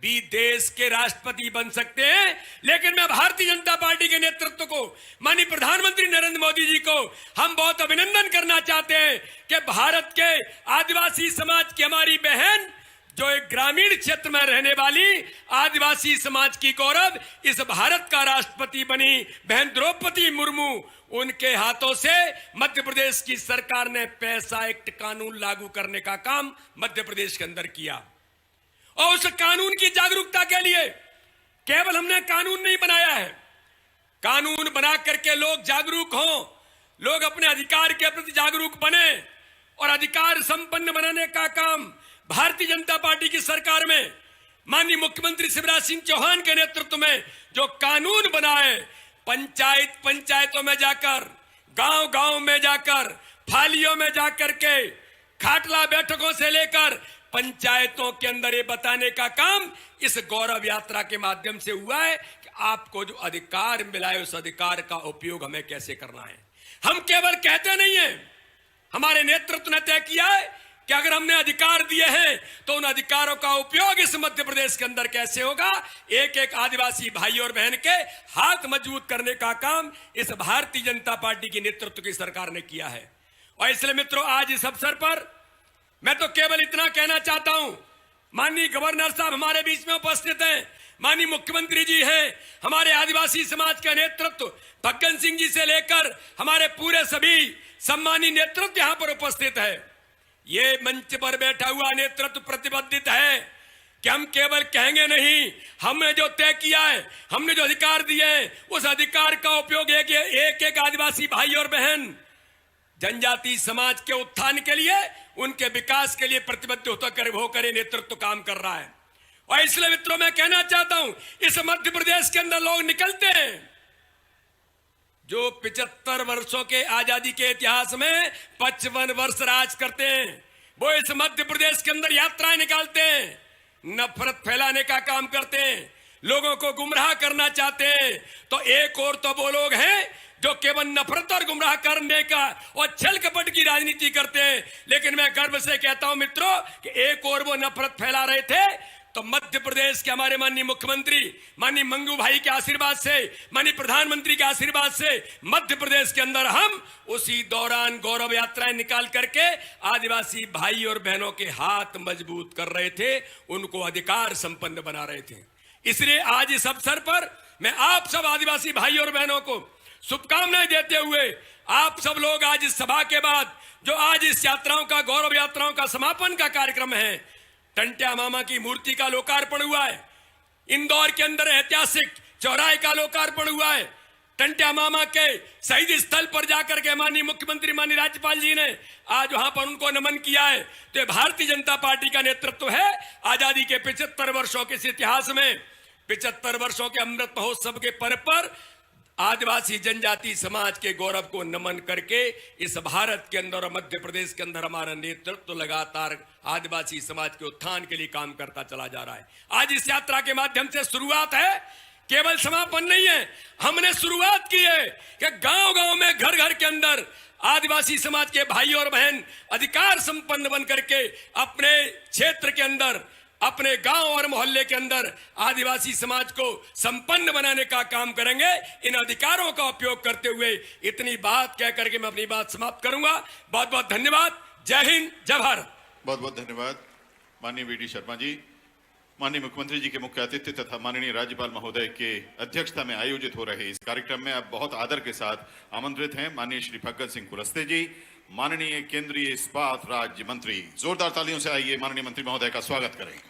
भी देश के राष्ट्रपति बन सकते हैं। लेकिन मैं भारतीय जनता पार्टी के नेतृत्व को, माननीय प्रधानमंत्री नरेंद्र मोदी जी को हम बहुत अभिनंदन करना चाहते हैं कि भारत के आदिवासी समाज की हमारी बहन, जो एक ग्रामीण क्षेत्र में रहने वाली आदिवासी समाज की गौरव, इस भारत का राष्ट्रपति बनी बहन द्रौपदी मुर्मू, उनके हाथों से मध्य प्रदेश की सरकार ने पैसा एक्ट कानून लागू करने का काम मध्य प्रदेश के अंदर किया। और उस कानून की जागरूकता के लिए केवल हमने कानून नहीं बनाया है, कानून बना करके लोग जागरूक हों, लोग अपने अधिकार के प्रति जागरूक बने और अधिकार संपन्न बनाने का काम भारतीय जनता पार्टी की सरकार में माननीय मुख्यमंत्री शिवराज सिंह चौहान के नेतृत्व में जो कानून बनाए, पंचायतों में जाकर, गांव में जाकर, फालियों में जाकर के, खाटला बैठकों से लेकर पंचायतों के अंदर ये बताने का काम इस गौरव यात्रा के माध्यम से हुआ है कि आपको जो अधिकार मिला है उस अधिकार का उपयोग हमें कैसे करना है। हम केवल कहते नहीं है, हमारे नेतृत्व ने तय किया है कि अगर हमने अधिकार दिए हैं तो उन अधिकारों का उपयोग इस मध्य प्रदेश के अंदर कैसे होगा। एक एक आदिवासी भाई और बहन के हाथ मजबूत करने का काम इस भारतीय जनता पार्टी की नेतृत्व की सरकार ने किया है। और इसलिए मित्रों, आज इस अवसर पर मैं तो केवल इतना कहना चाहता हूं, माननीय गवर्नर साहब हमारे बीच में उपस्थित हैं, माननीय मुख्यमंत्री जी हैं, हमारे आदिवासी समाज का नेतृत्व भगत सिंह जी से लेकर हमारे पूरे सभी सम्मानीय नेतृत्व यहां पर उपस्थित है। ये मंच पर बैठा हुआ नेतृत्व प्रतिबद्ध है कि हम केवल कहेंगे नहीं, हमने जो तय किया है, हमने जो अधिकार दिए हैं, उस अधिकार का उपयोग एक आदिवासी भाई और बहन जनजाति समाज के उत्थान के लिए, उनके विकास के लिए प्रतिबद्ध होकर नेतृत्व काम कर रहा है। और इसलिए मित्रों, मैं कहना चाहता हूं, इस मध्य प्रदेश के अंदर लोग निकलते हैं जो 75 वर्षों के आजादी के इतिहास में 55 वर्ष राज करते हैं, वो इस मध्य प्रदेश के अंदर यात्राएं निकालते हैं, नफरत फैलाने का काम करते हैं, लोगों को गुमराह करना चाहते हैं। तो एक और तो वो लोग हैं जो केवल नफरत और गुमराह करने का और छल कपट की राजनीति करते हैं। लेकिन मैं गर्व से कहता हूं मित्रों कि एक और वो नफरत फैला रहे थे, तो मध्य प्रदेश के हमारे माननीय मुख्यमंत्री माननीय मंगू भाई के आशीर्वाद से, माननीय प्रधानमंत्री के आशीर्वाद से मध्य प्रदेश के अंदर हम उसी दौरान गौरव यात्राएं निकाल करके आदिवासी भाई और बहनों के हाथ मजबूत कर रहे थे, उनको अधिकार संपन्न बना रहे थे। इसलिए आज इस अवसर पर मैं आप सब आदिवासी भाई और बहनों को शुभकामनाएं देते हुए, आप सब लोग आज इस सभा के बाद जो आज इस यात्राओं का, गौरव यात्राओं का समापन का कार्यक्रम है, टंट्या मामा की मूर्ति का लोकार्पण हुआ है, इंदौर के अंदर ऐतिहासिक चौराहे का लोकार्पण हुआ है, टंट्या मामा के शहीद स्थल पर जाकर के माननीय मुख्यमंत्री माननीय राज्यपाल जी ने आज वहां पर उनको नमन किया है। तो ये भारतीय जनता पार्टी का नेतृत्व है। आजादी के 75 वर्षों के इस इतिहास में 75 वर्षों के अमृत महोत्सव के पर्व पर आदिवासी जनजाति समाज के गौरव को नमन करके इस भारत के अंदर और मध्य प्रदेश के अंदर हमारा नेतृत्व लगातार आदिवासी समाज के उत्थान के लिए काम करता चला जा रहा है। आज इस यात्रा के माध्यम से शुरुआत है, केवल समापन नहीं है। हमने शुरुआत की है कि गांव-गांव में, घर-घर के अंदर आदिवासी समाज के भाई और बहन अधिकार संपन्न बन करके अपने क्षेत्र के अंदर, अपने गांव और मोहल्ले के अंदर आदिवासी समाज को संपन्न बनाने का काम करेंगे। इन अधिकारों का उपयोग करते हुए इतनी बात कह करके मैं अपनी बात समाप्त करूंगा। बहुत बहुत धन्यवाद। जय हिंद, जय भारत। बहुत बहुत धन्यवाद माननीय वी डी शर्मा जी। माननीय मुख्यमंत्री जी के मुख्य अतिथि तथा माननीय राज्यपाल महोदय के अध्यक्षता में आयोजित हो रहे इस कार्यक्रम में अब बहुत आदर के साथ आमंत्रित हैं माननीय श्री फग्गन सिंह कुलस्ते जी, माननीय केंद्रीय इस्पात राज्य मंत्री। जोरदार तालियों से आइए माननीय मंत्री महोदय का स्वागत करें।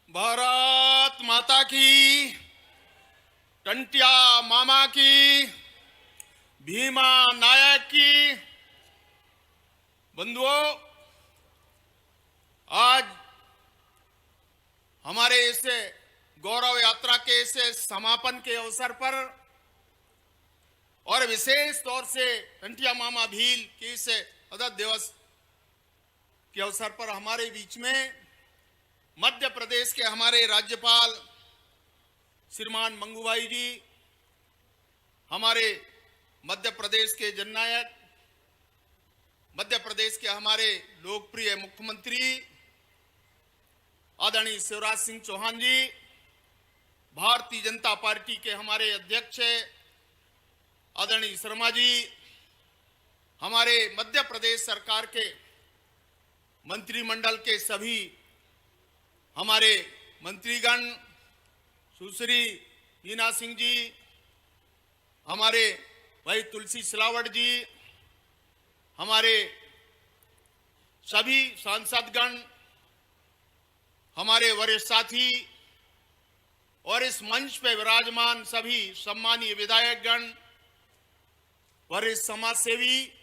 भारत माता की, टंट्या मामा की, भीमा नायक की। बंधुओं, आज हमारे इस गौरव यात्रा के इस समापन के अवसर पर और विशेष तौर से टंट्या मामा भील के इस आजाद दिवस के अवसर पर हमारे बीच में मध्य प्रदेश के हमारे राज्यपाल श्रीमान मंगू भाई जी, हमारे मध्य प्रदेश के जननायक, मध्य प्रदेश के हमारे लोकप्रिय मुख्यमंत्री आदरणीय शिवराज सिंह चौहान जी, भारतीय जनता पार्टी के हमारे अध्यक्ष आदरणीय शर्मा जी, हमारे मध्य प्रदेश सरकार के मंत्रिमंडल के सभी हमारे मंत्रीगण, सुश्री हीना सिंह जी, हमारे भाई तुलसी सिलावट जी, हमारे सभी सांसदगण, हमारे वरिष्ठ साथी और इस मंच पे विराजमान सभी सम्मानीय विधायकगण, वरिष्ठ समाज सेवी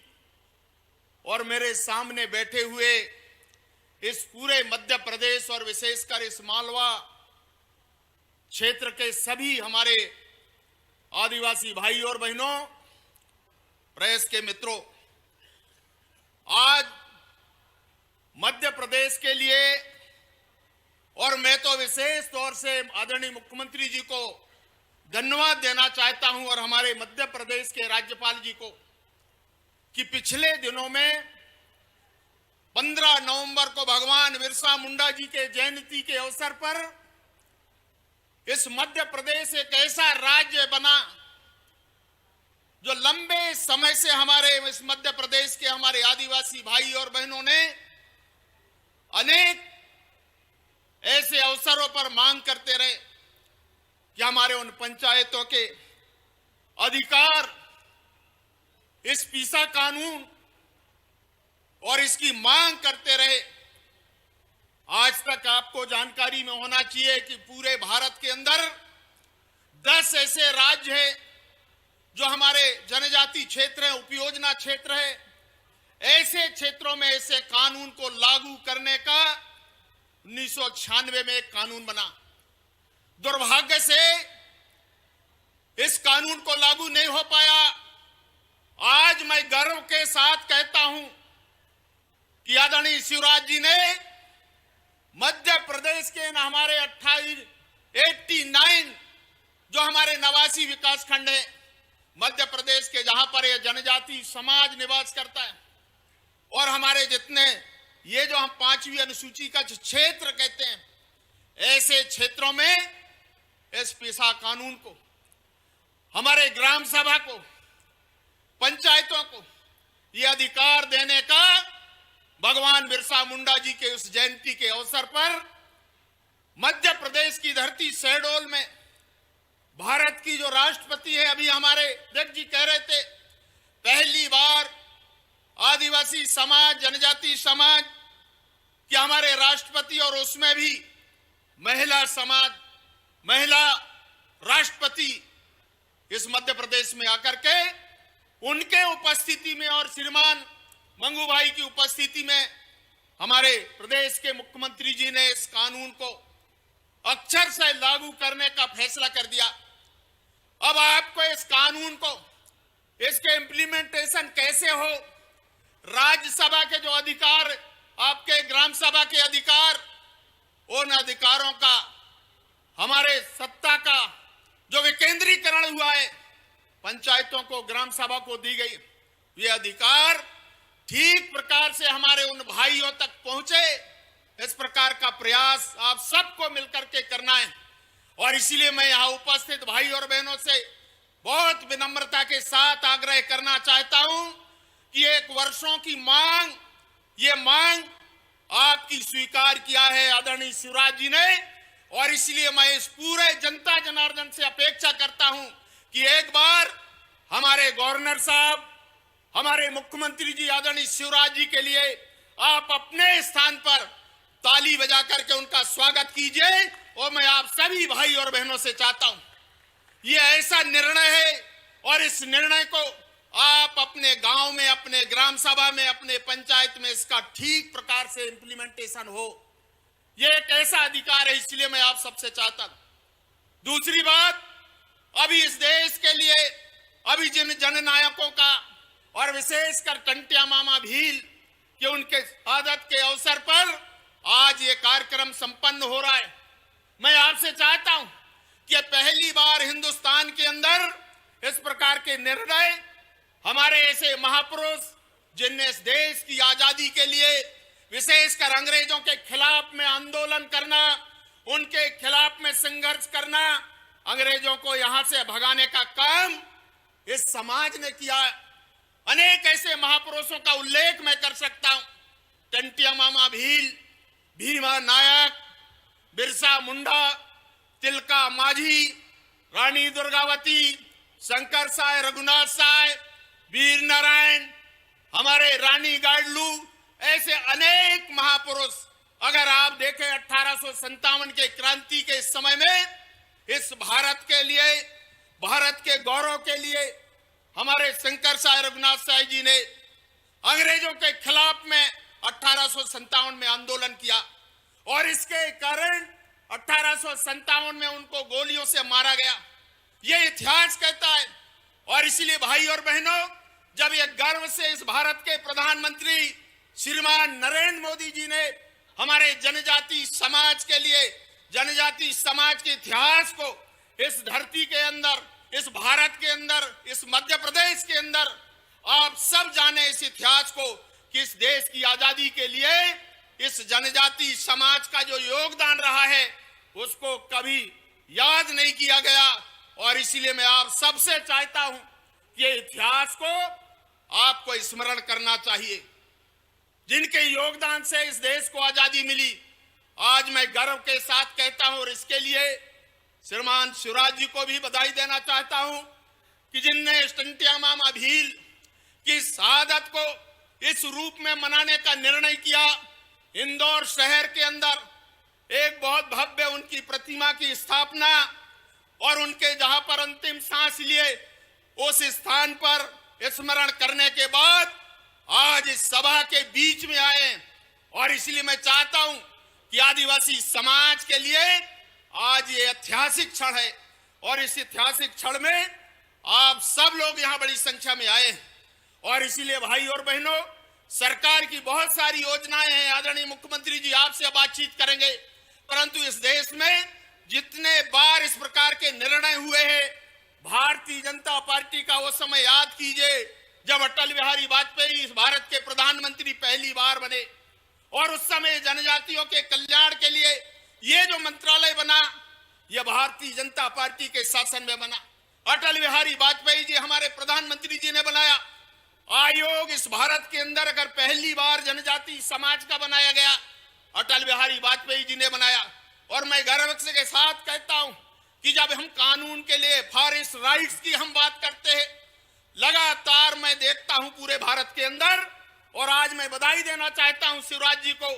और मेरे सामने बैठे हुए इस पूरे मध्य प्रदेश और विशेषकर इस मालवा क्षेत्र के सभी हमारे आदिवासी भाई और बहनों, प्रेस के मित्रों, आज मध्य प्रदेश के लिए और मैं तो विशेष तौर से आदरणीय मुख्यमंत्री जी को धन्यवाद देना चाहता हूं और हमारे मध्य प्रदेश के राज्यपाल जी को कि पिछले दिनों में 15 नवंबर को भगवान बिरसा मुंडा जी के जयंती के अवसर पर इस मध्य प्रदेश एक ऐसा राज्य बना जो लंबे समय से हमारे इस मध्य प्रदेश के हमारे आदिवासी भाई और बहनों ने अनेक ऐसे अवसरों पर मांग करते रहे कि हमारे उन पंचायतों के अधिकार, इस पीसा कानून और इसकी मांग करते रहे। आज तक आपको जानकारी में होना चाहिए कि पूरे भारत के अंदर 10 ऐसे राज्य हैं जो हमारे जनजाति क्षेत्र है, उपयोजना क्षेत्र है। ऐसे क्षेत्रों में ऐसे कानून को लागू करने का 1996 में एक कानून बना। दुर्भाग्य से इस कानून को लागू नहीं हो पाया। आज मैं गर्व के साथ कहता हूं कि आदरणीय शिवराज जी ने मध्य प्रदेश के हमारे 89 जो हमारे 89 विकास खंड है मध्य प्रदेश के, जहां पर यह जनजाति समाज निवास करता है और हमारे जितने ये जो हम 5वीं अनुसूची का जो क्षेत्र कहते हैं, ऐसे क्षेत्रों में इस पेशा कानून को, हमारे ग्राम सभा को, पंचायतों को ये अधिकार देने का भगवान बिरसा मुंडा जी के उस जयंती के अवसर पर मध्य प्रदेश की धरती शहडोल में भारत की जो राष्ट्रपति है, अभी हमारे अध्यक्ष जी कह रहे थे, पहली बार आदिवासी समाज, जनजाति समाज के हमारे राष्ट्रपति, और उसमें भी महिला समाज, महिला राष्ट्रपति इस मध्य प्रदेश में आकर के उनके उपस्थिति में और श्रीमान मंगू भाई की उपस्थिति में हमारे प्रदेश के मुख्यमंत्री जी ने इस कानून को अक्षर से लागू करने का फैसला कर दिया। अब आपको इस कानून को, इसके इम्प्लीमेंटेशन कैसे हो, राज्यसभा के जो अधिकार, आपके ग्राम सभा के अधिकार, उन अधिकारों का, हमारे सत्ता का जो विकेंद्रीकरण हुआ है, पंचायतों को, ग्राम सभा को दी गई, ये अधिकार ठीक प्रकार से हमारे उन भाइयों तक पहुंचे, इस प्रकार का प्रयास आप सबको मिलकर के करना है। और इसीलिए मैं यहां उपस्थित भाई और बहनों से बहुत विनम्रता के साथ आग्रह करना चाहता हूं कि एक वर्षों की मांग, ये मांग आपकी स्वीकार किया है आदरणीय शिवराज जी ने, और इसलिए मैं इस पूरे जनता जनार्दन से अपेक्षा करता हूं कि एक बार हमारे गवर्नर साहब, हमारे मुख्यमंत्री जी आदरणीय शिवराज जी के लिए आप अपने स्थान पर ताली बजा करके उनका स्वागत कीजिए। और मैं आप सभी भाई और बहनों से चाहता हूं, ये ऐसा निर्णय है और इस निर्णय को आप अपने गांव में, अपने ग्राम सभा में, अपने पंचायत में इसका ठीक प्रकार से इंप्लीमेंटेशन हो। ये एक ऐसा अधिकार है, इसलिए मैं आप सबसे चाहता हूं। दूसरी बात, अभी इस देश के लिए अभी जिन जननायकों का और विशेषकर टंटिया मामा भील के उनके आदत के अवसर पर आज ये कार्यक्रम संपन्न हो रहा है। मैं आपसे चाहता हूं कि पहली बार हिंदुस्तान के अंदर इस प्रकार के निर्णय, हमारे ऐसे महापुरुष जिनने इस देश की आजादी के लिए विशेषकर अंग्रेजों के खिलाफ में आंदोलन करना, उनके खिलाफ में संघर्ष करना, अंग्रेजों को यहां से भगाने का काम इस समाज ने किया। अनेक ऐसे महापुरुषों का उल्लेख मैं कर सकता हूं, टंटिया मामा भील, भीमा नायक, बिरसा मुंडा, तिलका माझी, रानी दुर्गावती, शंकर साय, रघुनाथ साय, वीर नारायण, हमारे रानी गाडलू, ऐसे अनेक महापुरुष अगर आप देखें 1857 के क्रांति के समय में इस भारत के लिए, भारत के गौरव के लिए हमारे शंकर साय, रघुनाथ साय जी ने अंग्रेजों के खिलाफ में 1857 में आंदोलन किया और इसके कारण 1857 में उनको गोलियों से मारा गया। ये इतिहास कहता है। और इसीलिए भाई और बहनों, जब ये गर्व से इस भारत के प्रधानमंत्री श्रीमान नरेंद्र मोदी जी ने हमारे जनजाति समाज के लिए, जनजाति समाज के इतिहास को इस धरती के अंदर, इस भारत के अंदर, इस मध्य प्रदेश के अंदर, आप सब जाने इस इतिहास को कि इस देश की आजादी के लिए इस जनजाति समाज का जो योगदान रहा है उसको कभी याद नहीं किया गया। और इसीलिए मैं आप सबसे चाहता हूं कि ये इतिहास को आपको स्मरण करना चाहिए, जिनके योगदान से इस देश को आजादी मिली। आज मैं गर्व के साथ कहता हूं और इसके लिए श्रीमान शिवराज जी को भी बधाई देना चाहता हूं कि जिनने टंटिया मामा भील की शहादत को इस रूप में मनाने का निर्णय किया। इंदौर शहर के अंदर एक बहुत भव्य उनकी प्रतिमा की स्थापना और उनके जहां पर अंतिम सांस लिए उस स्थान पर स्मरण करने के बाद आज इस सभा के बीच में आए। और इसलिए मैं चाहता हूं कि आदिवासी समाज के लिए आज ये ऐतिहासिक क्षण है और इस ऐतिहासिक क्षण में आप सब लोग यहां बड़ी संख्या में आए। और इसीलिए भाई और बहनों, सरकार की बहुत सारी योजनाएं हैं, आदरणीय मुख्यमंत्री जी आपसे बातचीत करेंगे, परंतु इस देश में जितने बार इस प्रकार के निर्णय हुए हैं, भारतीय जनता पार्टी का वो समय याद कीजिए जब अटल बिहारी वाजपेयी इस भारत के प्रधानमंत्री पहली बार बने और उस समय जनजातियों के कल्याण के लिए ये जो मंत्रालय बना, यह भारतीय जनता पार्टी के शासन में बना। अटल बिहारी वाजपेयी जी हमारे प्रधानमंत्री जी ने बनाया। आयोग इस भारत के अंदर अगर पहली बार जनजाति समाज का बनाया गया, अटल बिहारी वाजपेयी जी ने बनाया। और मैं गर्व के साथ कहता हूं कि जब हम कानून के लिए फॉरेस्ट राइट्स की हम बात करते हैं, लगातार मैं देखता हूं पूरे भारत के अंदर, और आज मैं बधाई देना चाहता हूं शिवराज जी को,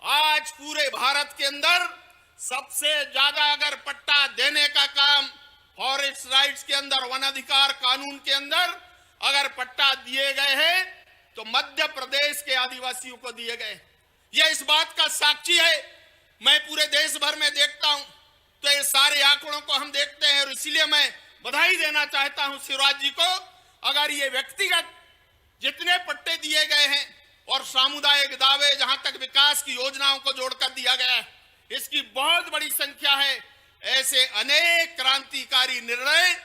आज पूरे भारत के अंदर सबसे ज्यादा अगर पट्टा देने का काम फॉरेस्ट राइट्स के अंदर, वन अधिकार कानून के अंदर अगर पट्टा दिए गए हैं तो मध्य प्रदेश के आदिवासियों को दिए गए। यह इस बात का साक्षी है। मैं पूरे देश भर में देखता हूं तो ये सारे आंकड़ों को हम देखते हैं, और इसलिए मैं बधाई देना चाहता हूं शिवराज जी को। अगर ये व्यक्तिगत जितने पट्टे दिए गए हैं और सामुदायिक दावे जहां तक विकास की योजनाओं को जोड़कर दिया गया है, इसकी बहुत बड़ी संख्या है। ऐसे अनेक क्रांतिकारी निर्णय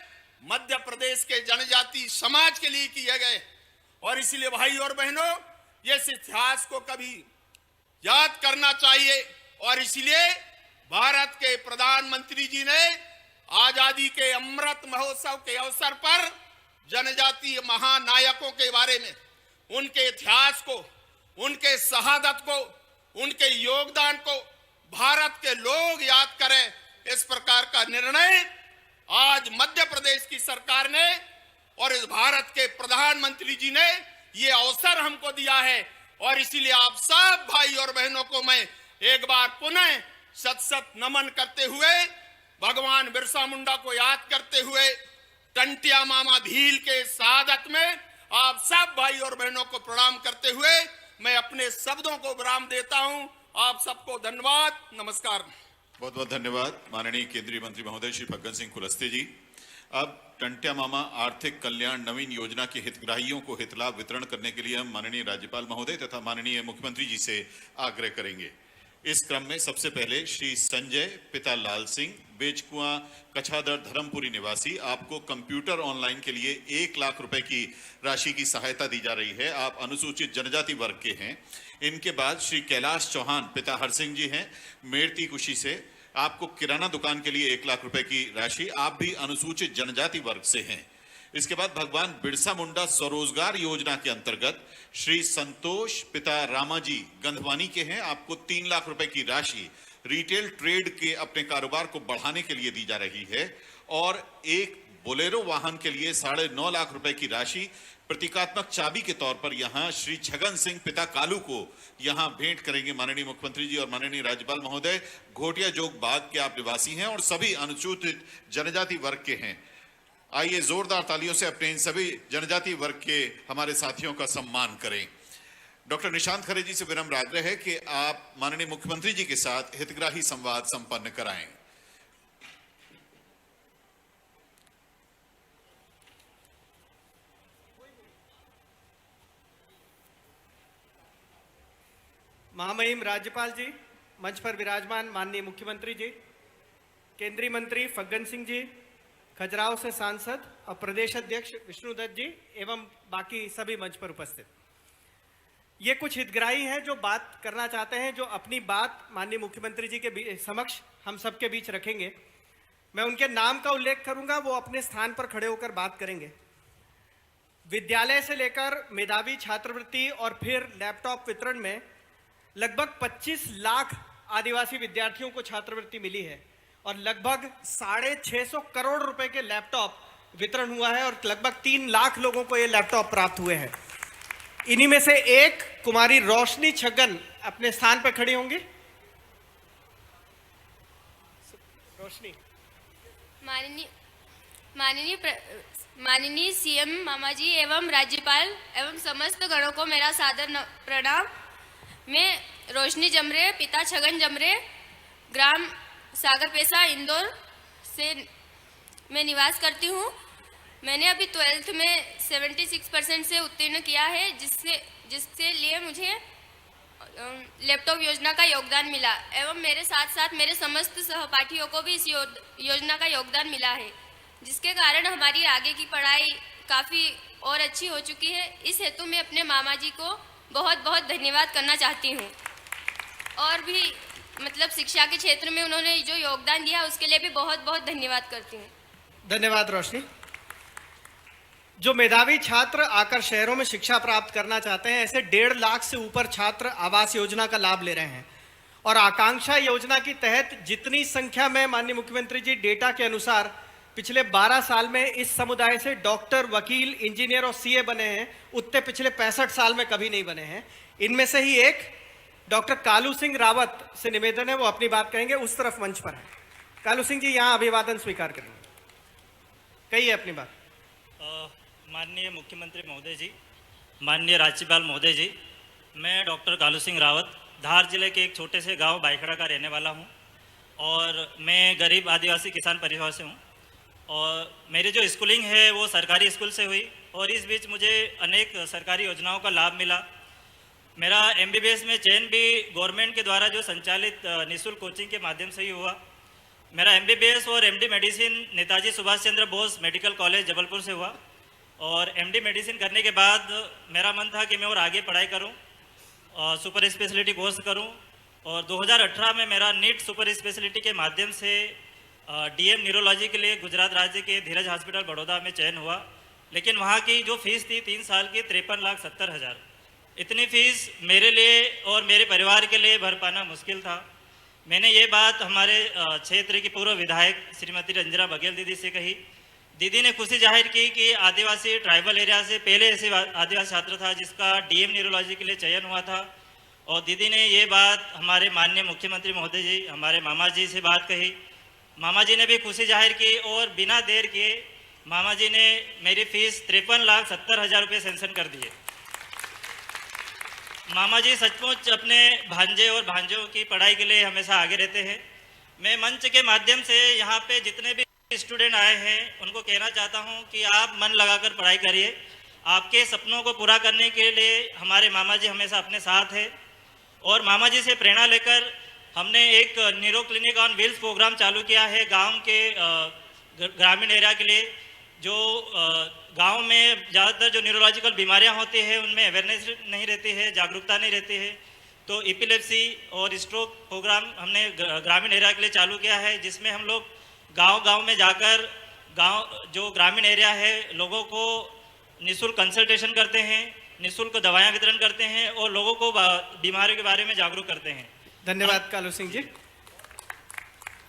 मध्य प्रदेश के जनजाति समाज के लिए किए गए, और इसलिए भाई और बहनों, ये इतिहास को कभी याद करना चाहिए। और इसलिए भारत के प्रधानमंत्री जी ने आजादी के अमृत महोत्सव के अवसर पर जनजातीय महानायकों के बारे में, उनके इतिहास को, उनके शहादत को, उनके योगदान को भारत के लोग याद करें, इस प्रकार का निर्णय आज मध्य प्रदेश की सरकार ने और इस भारत के प्रधानमंत्री जी ने ये अवसर हमको दिया है। और इसीलिए आप सब भाई और बहनों को मैं एक बार पुनः शत शत नमन करते हुए, भगवान बिरसा मुंडा को याद करते हुए, टंटिया मामा भील के शहादत में आप सब भाई और बहनों को प्रणाम करते हुए मैं अपने शब्दों को विराम देता हूं। आप सबको धन्यवाद, नमस्कार। बहुत बहुत धन्यवाद माननीय केंद्रीय मंत्री महोदय श्री फग्गन सिंह कुलस्ते जी। अब टंट्या मामा आर्थिक कल्याण नवीन योजना के हितग्राहियों को हित लाभ वितरण करने के लिए हम माननीय राज्यपाल महोदय तथा माननीय मुख्यमंत्री जी से आग्रह करेंगे। इस क्रम में सबसे पहले श्री संजय पिता लाल सिंह, बेचकुआ कछादर धर्मपुरी निवासी, आपको कंप्यूटर ऑनलाइन के लिए 1 लाख रुपए की राशि की सहायता दी जा रही है। आप अनुसूचित जनजाति वर्ग के हैं। इनके बाद श्री कैलाश चौहान पिता हरसिंह जी हैं, मेरती कुशी से, आपको किराना दुकान के लिए 1 लाख रुपए की राशि, आप भी अनुसूचित जनजाति वर्ग से हैं। इसके बाद भगवान बिरसा मुंडा स्वरोजगार योजना के अंतर्गत श्री संतोष पिता रामाजी गंधवानी के हैं, आपको 3 लाख रुपए की राशि रिटेल ट्रेड के अपने कारोबार को बढ़ाने के लिए दी जा रही है। और एक बोलेरो वाहन के लिए 9.5 लाख रुपए की राशि प्रतीकात्मक चाबी के तौर पर यहां श्री छगन सिंह पिता कालू को यहां भेंट करेंगे माननीय मुख्यमंत्री जी और माननीय राज्यपाल महोदय। घोटिया जोग बाग के आप निवासी हैं और सभी अनुसूचित जनजाति वर्ग के हैं। आइए जोरदार तालियों से अपने इन सभी जनजाति वर्ग के हमारे साथियों का सम्मान करें। डॉक्टर निशांत खरे जी से विनम्र आग्रह है कि आप माननीय मुख्यमंत्री जी के साथ हितग्राही संवाद संपन्न कराएं। महामहिम राज्यपाल जी, मंच पर विराजमान माननीय मुख्यमंत्री जी, केंद्रीय मंत्री फग्गन सिंह जी, खजुराहो से सांसद और प्रदेश अध्यक्ष विष्णुदत्त जी एवं बाकी सभी मंच पर उपस्थित, ये कुछ हितग्राही हैं जो बात करना चाहते हैं, जो अपनी बात माननीय मुख्यमंत्री जी के समक्ष हम सबके बीच रखेंगे। मैं उनके नाम का उल्लेख करूंगा, वो अपने स्थान पर खड़े होकर बात करेंगे। विद्यालय से लेकर मेधावी छात्रवृत्ति और फिर लैपटॉप वितरण में लगभग 25 लाख आदिवासी विद्यार्थियों को छात्रवृत्ति मिली है और लगभग 650 करोड़ रुपए के लैपटॉप वितरण हुआ है और लगभग 3 लाख लोगों को ये लैपटॉप प्राप्त हुए हैं। इन्हीं में से एक कुमारी रोशनी छगन अपने स्थान पर खड़ी होंगी। रोशनी। माननीय सीएम मामा जी एवं राज्यपाल एवं समस्त गणों को मेरा सादर प्रणाम। मैं रोशनी जमरे, पिता छगन जमरे, ग्राम सागरपेसा इंदौर से मैं निवास करती हूँ। मैंने अभी 12th में 76% से उत्तीर्ण किया है, जिससे लिए मुझे लैपटॉप योजना का योगदान मिला एवं मेरे साथ साथ मेरे समस्त सहपाठियों को भी इस योजना का योगदान मिला है, जिसके कारण हमारी आगे की पढ़ाई काफ़ी और अच्छी हो चुकी है। इस हेतु मैं अपने मामा जी को बहुत बहुत धन्यवाद करना चाहती हूँ। और भी मतलब शिक्षा के क्षेत्र में उन्होंने जो योगदान दिया उसके लिए भी बहुत बहुत धन्यवाद करती हूँ। धन्यवाद रोशनी। जो मेधावी छात्र आकर शहरों में शिक्षा प्राप्त करना चाहते हैं, ऐसे 1.5 लाख से ऊपर छात्र आवास योजना का लाभ ले रहे हैं। और आकांक्षा योजना के तहत जितनी संख्या में माननीय मुख्यमंत्री जी डेटा के अनुसार पिछले 12 साल में इस समुदाय से डॉक्टर, वकील, इंजीनियर और सीए बने हैं, उतने पिछले 65 साल में कभी नहीं बने हैं। इनमें से ही एक डॉक्टर कालू सिंह रावत से निवेदन है, वो अपनी बात कहेंगे। उस तरफ मंच पर है कालू सिंह जी, यहाँ अभिवादन स्वीकार करेंगे। कहिए अपनी बात। माननीय मुख्यमंत्री महोदय जी, माननीय राज्यपाल महोदय जी, मैं डॉक्टर कालू सिंह रावत धार जिले के एक छोटे से गांव बाइखड़ा का रहने वाला हूं और मैं गरीब आदिवासी किसान परिवार से हूं और मेरी जो स्कूलिंग है वो सरकारी स्कूल से हुई और इस बीच मुझे अनेक सरकारी योजनाओं का लाभ मिला। मेरा एमबीबीएस में चयन भी गवर्नमेंट के द्वारा जो संचालित निःशुल्क कोचिंग के माध्यम से ही हुआ। मेरा एमबीबीएस और MD medicine Netaji Subhash Chandra Bose medical college Jabalpur से हुआ और एमडी मेडिसिन करने के बाद मेरा मन था कि मैं और आगे पढ़ाई करूं, सुपर स्पेशलिटी कोर्स करूं और 2018 में मेरा नीट सुपर स्पेशलिटी के माध्यम से डीएम न्यूरोलॉजी के लिए गुजरात राज्य के धीरज हॉस्पिटल बड़ौदा में चयन हुआ। लेकिन वहाँ की जो फीस थी 3 साल की 53,70,000, इतनी फीस मेरे लिए और मेरे परिवार के लिए भर पाना मुश्किल था। मैंने ये बात हमारे क्षेत्र की पूर्व विधायक श्रीमती रंजना बघेल दीदी से कही। दीदी ने खुशी जाहिर की कि आदिवासी ट्राइबल एरिया से पहले ऐसे आदिवासी छात्र था जिसका डीएम न्यूरोलॉजी के लिए चयन हुआ था और दीदी ने ये बात हमारे माननीय मुख्यमंत्री महोदय जी, हमारे मामा जी से बात कही। मामा जी ने भी खुशी जाहिर की और बिना देर किए मामा जी ने मेरी फीस 53,70,000 रुपये सेंक्शन कर दिए। मामा जी सचमुच अपने भांजे और भांजों की पढ़ाई के लिए हमेशा आगे रहते हैं। मैं मंच के माध्यम से यहाँ पे जितने भी स्टूडेंट आए हैं उनको कहना चाहता हूँ कि आप मन लगाकर पढ़ाई करिए। आपके सपनों को पूरा करने के लिए हमारे मामा जी हमेशा अपने साथ हैं और मामा जी से प्रेरणा लेकर हमने एक neuro clinic on wheels program चालू किया है गांव के ग्रामीण एरिया के लिए। जो गांव में ज़्यादातर जो न्यूरोलॉजिकल बीमारियां होती है उनमें अवेयरनेस नहीं रहती है, जागरूकता नहीं रहती है, तो एपिलेप्सी और स्ट्रोक प्रोग्राम हमने ग्रामीण एरिया के लिए चालू किया है, जिसमें हम लोग गांव-गांव में जाकर गांव जो ग्रामीण एरिया है लोगों को निःशुल्क कंसल्टेशन करते हैं, निःशुल्क दवाएं वितरण करते हैं और लोगों को बीमारियों के बारे में जागरूक करते हैं। धन्यवाद कालू सिंह जी।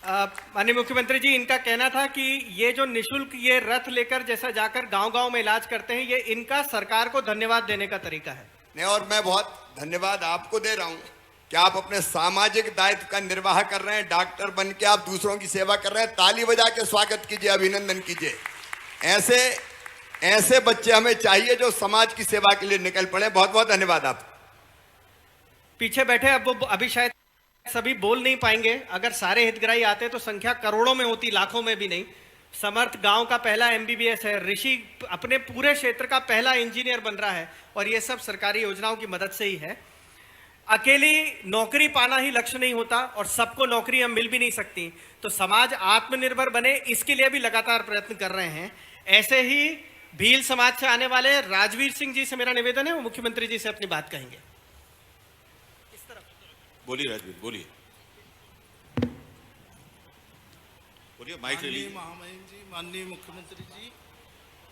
माननीय मुख्यमंत्री जी, इनका कहना था कि ये जो निःशुल्क ये रथ लेकर जैसा जाकर गांव-गांव में इलाज करते हैं, ये इनका सरकार को धन्यवाद देने का तरीका है। नहीं, और मैं बहुत धन्यवाद आपको दे रहा हूं कि आप अपने सामाजिक दायित्व का निर्वाह कर रहे हैं। डॉक्टर बन के आप दूसरों की सेवा कर रहे हैं। ताली बजा के स्वागत कीजिए, अभिनंदन कीजिए। ऐसे बच्चे हमें चाहिए जो समाज की सेवा के लिए निकल पड़े। बहुत बहुत धन्यवाद आप। पीछे बैठे अब वो अभी शायद सभी बोल नहीं पाएंगे। अगर सारे हितग्राही आते तो संख्या करोड़ों में होती, लाखों में भी नहीं। समर्थ गांव का पहला एमबीबीएस है, ऋषि अपने पूरे क्षेत्र का पहला इंजीनियर बन रहा है और ये सब सरकारी योजनाओं की मदद से ही है। अकेली नौकरी पाना ही लक्ष्य नहीं होता और सबको नौकरियां मिल भी नहीं सकती, तो समाज आत्मनिर्भर बने इसके लिए भी लगातार प्रयत्न कर रहे हैं। ऐसे ही भील समाज से आने वाले राजवीर सिंह जी से मेरा निवेदन है, वो मुख्यमंत्री जी से अपनी बात कहेंगे। बोलिए राजवीर, बोलिए माइक ले लीजिए। महामहिम जी, माननीय मुख्यमंत्री जी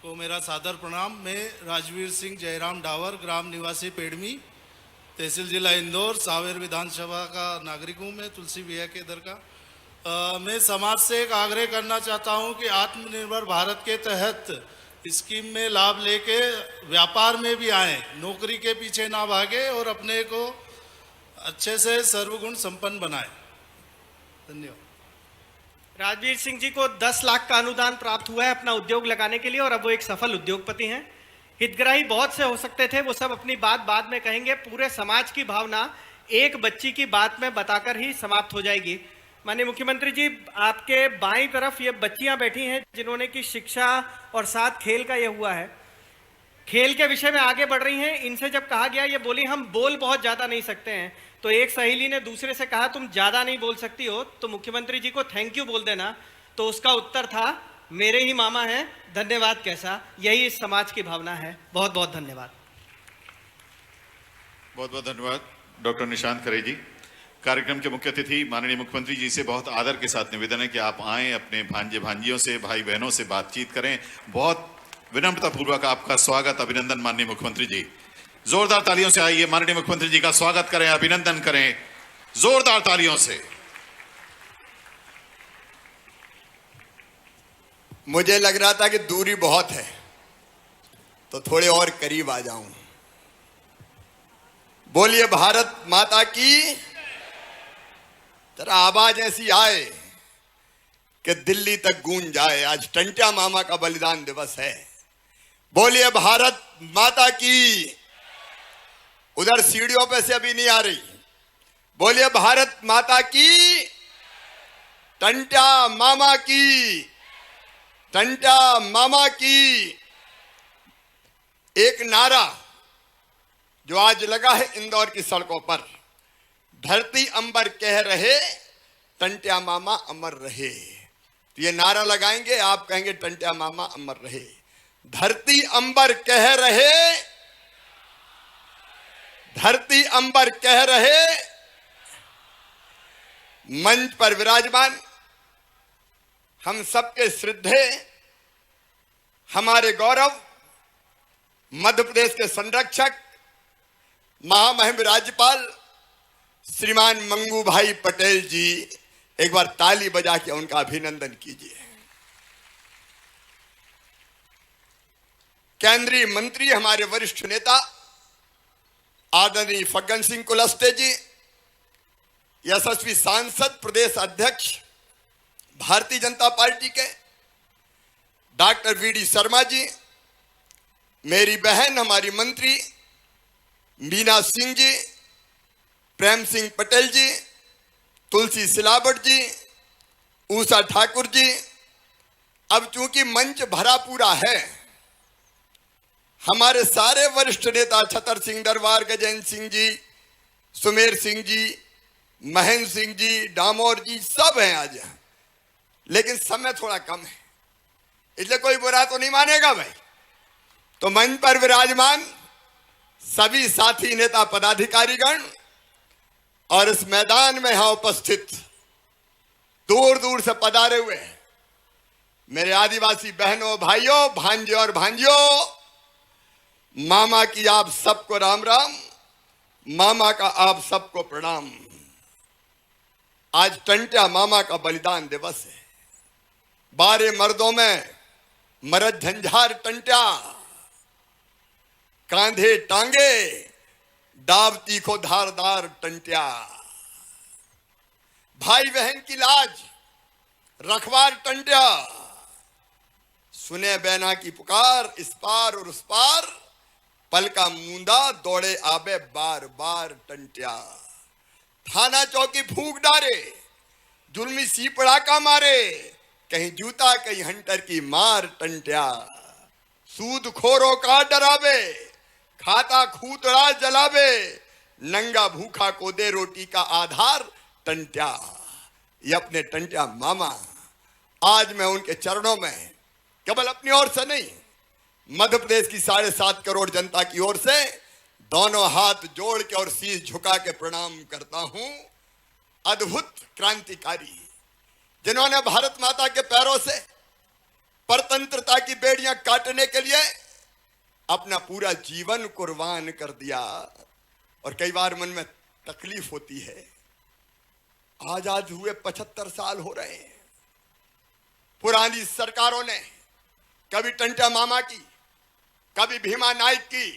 को मेरा सादर प्रणाम। मैं राजवीर सिंह जयराम डावर, ग्राम निवासी पेड़मी, तहसील जिला इंदौर, सावेर विधानसभा का नागरिक हूँ। मैं तुलसी भैया के इधर का। मैं समाज से एक आग्रह करना चाहता हूँ कि आत्मनिर्भर भारत के तहत स्कीम में लाभ लेके व्यापार में भी आए, नौकरी के पीछे ना भागे और अपने को अच्छे से सर्वगुण संपन्न बनाए। धन्यवाद। राजवीर सिंह जी को 10 लाख का अनुदान प्राप्त हुआ है अपना उद्योग लगाने के लिए और अब वो एक सफल उद्योगपति हैं। हितग्राही बहुत से हो सकते थे, वो सब अपनी बात बाद में कहेंगे। पूरे समाज की भावना एक बच्ची की बात में बताकर ही समाप्त हो जाएगी। माननीय मुख्यमंत्री जी, आपके बाईं तरफ ये बच्चियां बैठी हैं जिन्होंने की शिक्षा और साथ खेल का ये हुआ है, खेल के विषय में आगे बढ़ रही हैं। इनसे जब कहा गया, ये बोली हम बोल बहुत ज्यादा नहीं सकते हैं, तो एक सहेली ने दूसरे से कहा तुम ज्यादा नहीं बोल सकती हो तो मुख्यमंत्री जी को थैंक यू बोल देना, तो उसका उत्तर था मेरे ही मामा हैं, धन्यवाद कैसा। यही इस समाज की भावना है। बहुत बहुत धन्यवाद। बहुत बहुत धन्यवाद डॉक्टर निशांत खरे जी। कार्यक्रम के मुख्य अतिथि माननीय मुख्यमंत्री जी से बहुत आदर के साथ निवेदन है कि आप आएं, अपने भांजे भांजियों से, भाई बहनों से बातचीत करें। बहुत विनम्रता पूर्वक आपका स्वागत, अभिनंदन माननीय मुख्यमंत्री जी। जोरदार तालियों से आइए, माननीय मुख्यमंत्री जी का स्वागत करें, अभिनंदन करें जोरदार तालियों से। मुझे लग रहा था कि दूरी बहुत है तो थोड़े और करीब आ जाऊं। बोलिए भारत माता की। जरा आवाज ऐसी आए कि दिल्ली तक गूंज जाए। आज टंट्या मामा का बलिदान दिवस है। बोलिए भारत माता की। उधर सीढ़ियों पे से अभी नहीं आ रही। बोलिए भारत माता की। टंट्या मामा की। टंट्या मामा की। एक नारा जो आज लगा है इंदौर की सड़कों पर, धरती अंबर कह रहे टंट्या मामा अमर रहे। तो ये नारा लगाएंगे, आप कहेंगे टंट्या मामा अमर रहे। धरती अंबर कह रहे, धरती अंबर कह रहे। मंच पर विराजमान हम सबके श्रद्धेय, हमारे गौरव, मध्य प्रदेश के संरक्षक, महामहिम राज्यपाल श्रीमान मंगू भाई पटेल जी, एक बार ताली बजा के उनका अभिनंदन कीजिए। केंद्रीय मंत्री, हमारे वरिष्ठ नेता आदरणीय फग्गन सिंह कुलस्ते जी, यशस्वी सांसद, प्रदेश अध्यक्ष भारतीय जनता पार्टी के डॉक्टर वीडी शर्मा जी, मेरी बहन हमारी मंत्री मीना सिंह जी, प्रेम सिंह पटेल जी, तुलसी सिलावट जी, उषा ठाकुर जी। अब चूंकि मंच भरा पूरा है, हमारे सारे वरिष्ठ नेता छतर सिंह दरबार, गजेंद्र सिंह जी, सुमेर सिंह जी, महेंद्र सिंह जी, डामोर जी, सब हैं आज। लेकिन समय थोड़ा कम है, इसलिए कोई बुरा तो नहीं मानेगा भाई। तो मंच पर विराजमान सभी साथी नेता पदाधिकारीगण और इस मैदान में यहां उपस्थित दूर दूर से पधारे हुए मेरे आदिवासी बहनों, भाइयों, भांजे और भांजियों, मामा की आप सबको राम राम, मामा का आप सबको प्रणाम। आज टंट्या मामा का बलिदान दिवस है। 12 मर्दों में मरद झंझार टंट्या, कांधे टांगे डाब तीखो धारदार टंट्या। भाई बहन की लाज रखवार टंट्या, सुने बैना की पुकार, इस पार और उस पार पल का मूंदा दौड़े आबे बार बार टंट्या। थाना चौकी फूंक डारे, जुल्मी सीपड़ा का मारे, कहीं जूता कहीं हंटर की मार टंट्या। सूद खोरों का डरावे, खाता खूतड़ा जलावे, नंगा भूखा को दे रोटी का आधार टंट्या। ये अपने टंट्या मामा, आज मैं उनके चरणों में केवल अपनी ओर से नहीं, मध्य प्रदेश की 7.5 करोड़ जनता की ओर से दोनों हाथ जोड़ के और शीश झुका के प्रणाम करता हूं। अद्भुत क्रांतिकारी, जिन्होंने भारत माता के पैरों से परतंत्रता की बेड़ियां काटने के लिए अपना पूरा जीवन कुर्बान कर दिया। और कई बार मन में तकलीफ होती है, आजाद हुए 75 साल हो रहे हैं। पुरानी सरकारों ने कभी टंट्या मामा की, कभी भीमा नाइक की,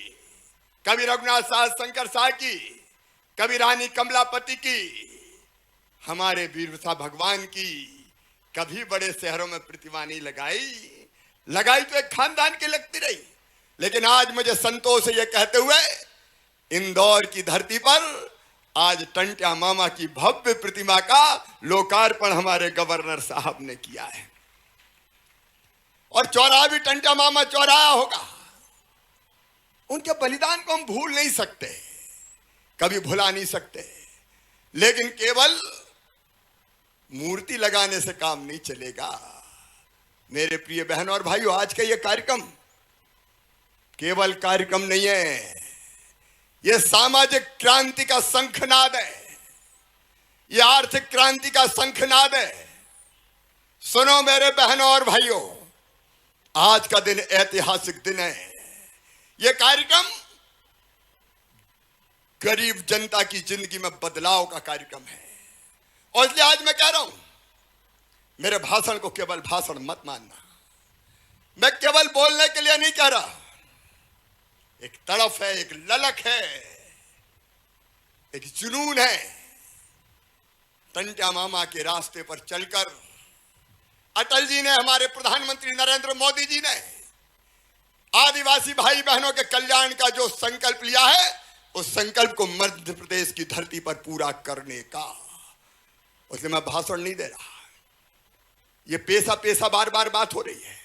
कभी रघुनाथ साह शंकर शाह की, कभी रानी कमलापति की, हमारे वीरसा भगवान की, कभी बड़े शहरों में प्रतिमा नहीं लगाई तो एक खानदान की लगती रही। लेकिन आज मुझे संतोष है ये कहते हुए, इंदौर की धरती पर आज टंट्या मामा की भव्य प्रतिमा का लोकार्पण हमारे गवर्नर साहब ने किया है। और चौराहा भी टंट्या मामा चौराहा होगा। उनके बलिदान को हम भूल नहीं सकते, कभी भुला नहीं सकते। लेकिन केवल मूर्ति लगाने से काम नहीं चलेगा। मेरे प्रिय बहनों और भाइयों, आज का यह कार्यक्रम केवल कार्यक्रम नहीं है, यह सामाजिक क्रांति का शंखनाद है। ये आर्थिक क्रांति का शंखनाद है। सुनो मेरे बहनों और भाइयों, आज का दिन ऐतिहासिक दिन है। यह कार्यक्रम गरीब जनता की जिंदगी में बदलाव का कार्यक्रम है। और इसलिए आज मैं कह रहा हूं, मेरे भाषण को केवल भाषण मत मानना। मैं केवल बोलने के लिए नहीं कह रहा। एक तड़फ है, एक ललक है, एक जुनून है। टंट्या मामा के रास्ते पर चलकर अटल जी ने, हमारे प्रधानमंत्री नरेंद्र मोदी जी ने आदिवासी भाई बहनों के कल्याण का जो संकल्प लिया है, उस संकल्प को मध्य प्रदेश की धरती पर पूरा करने का। उसलिए मैं भाषण नहीं दे रहा। ये पैसा पैसा बार बार बात हो रही है।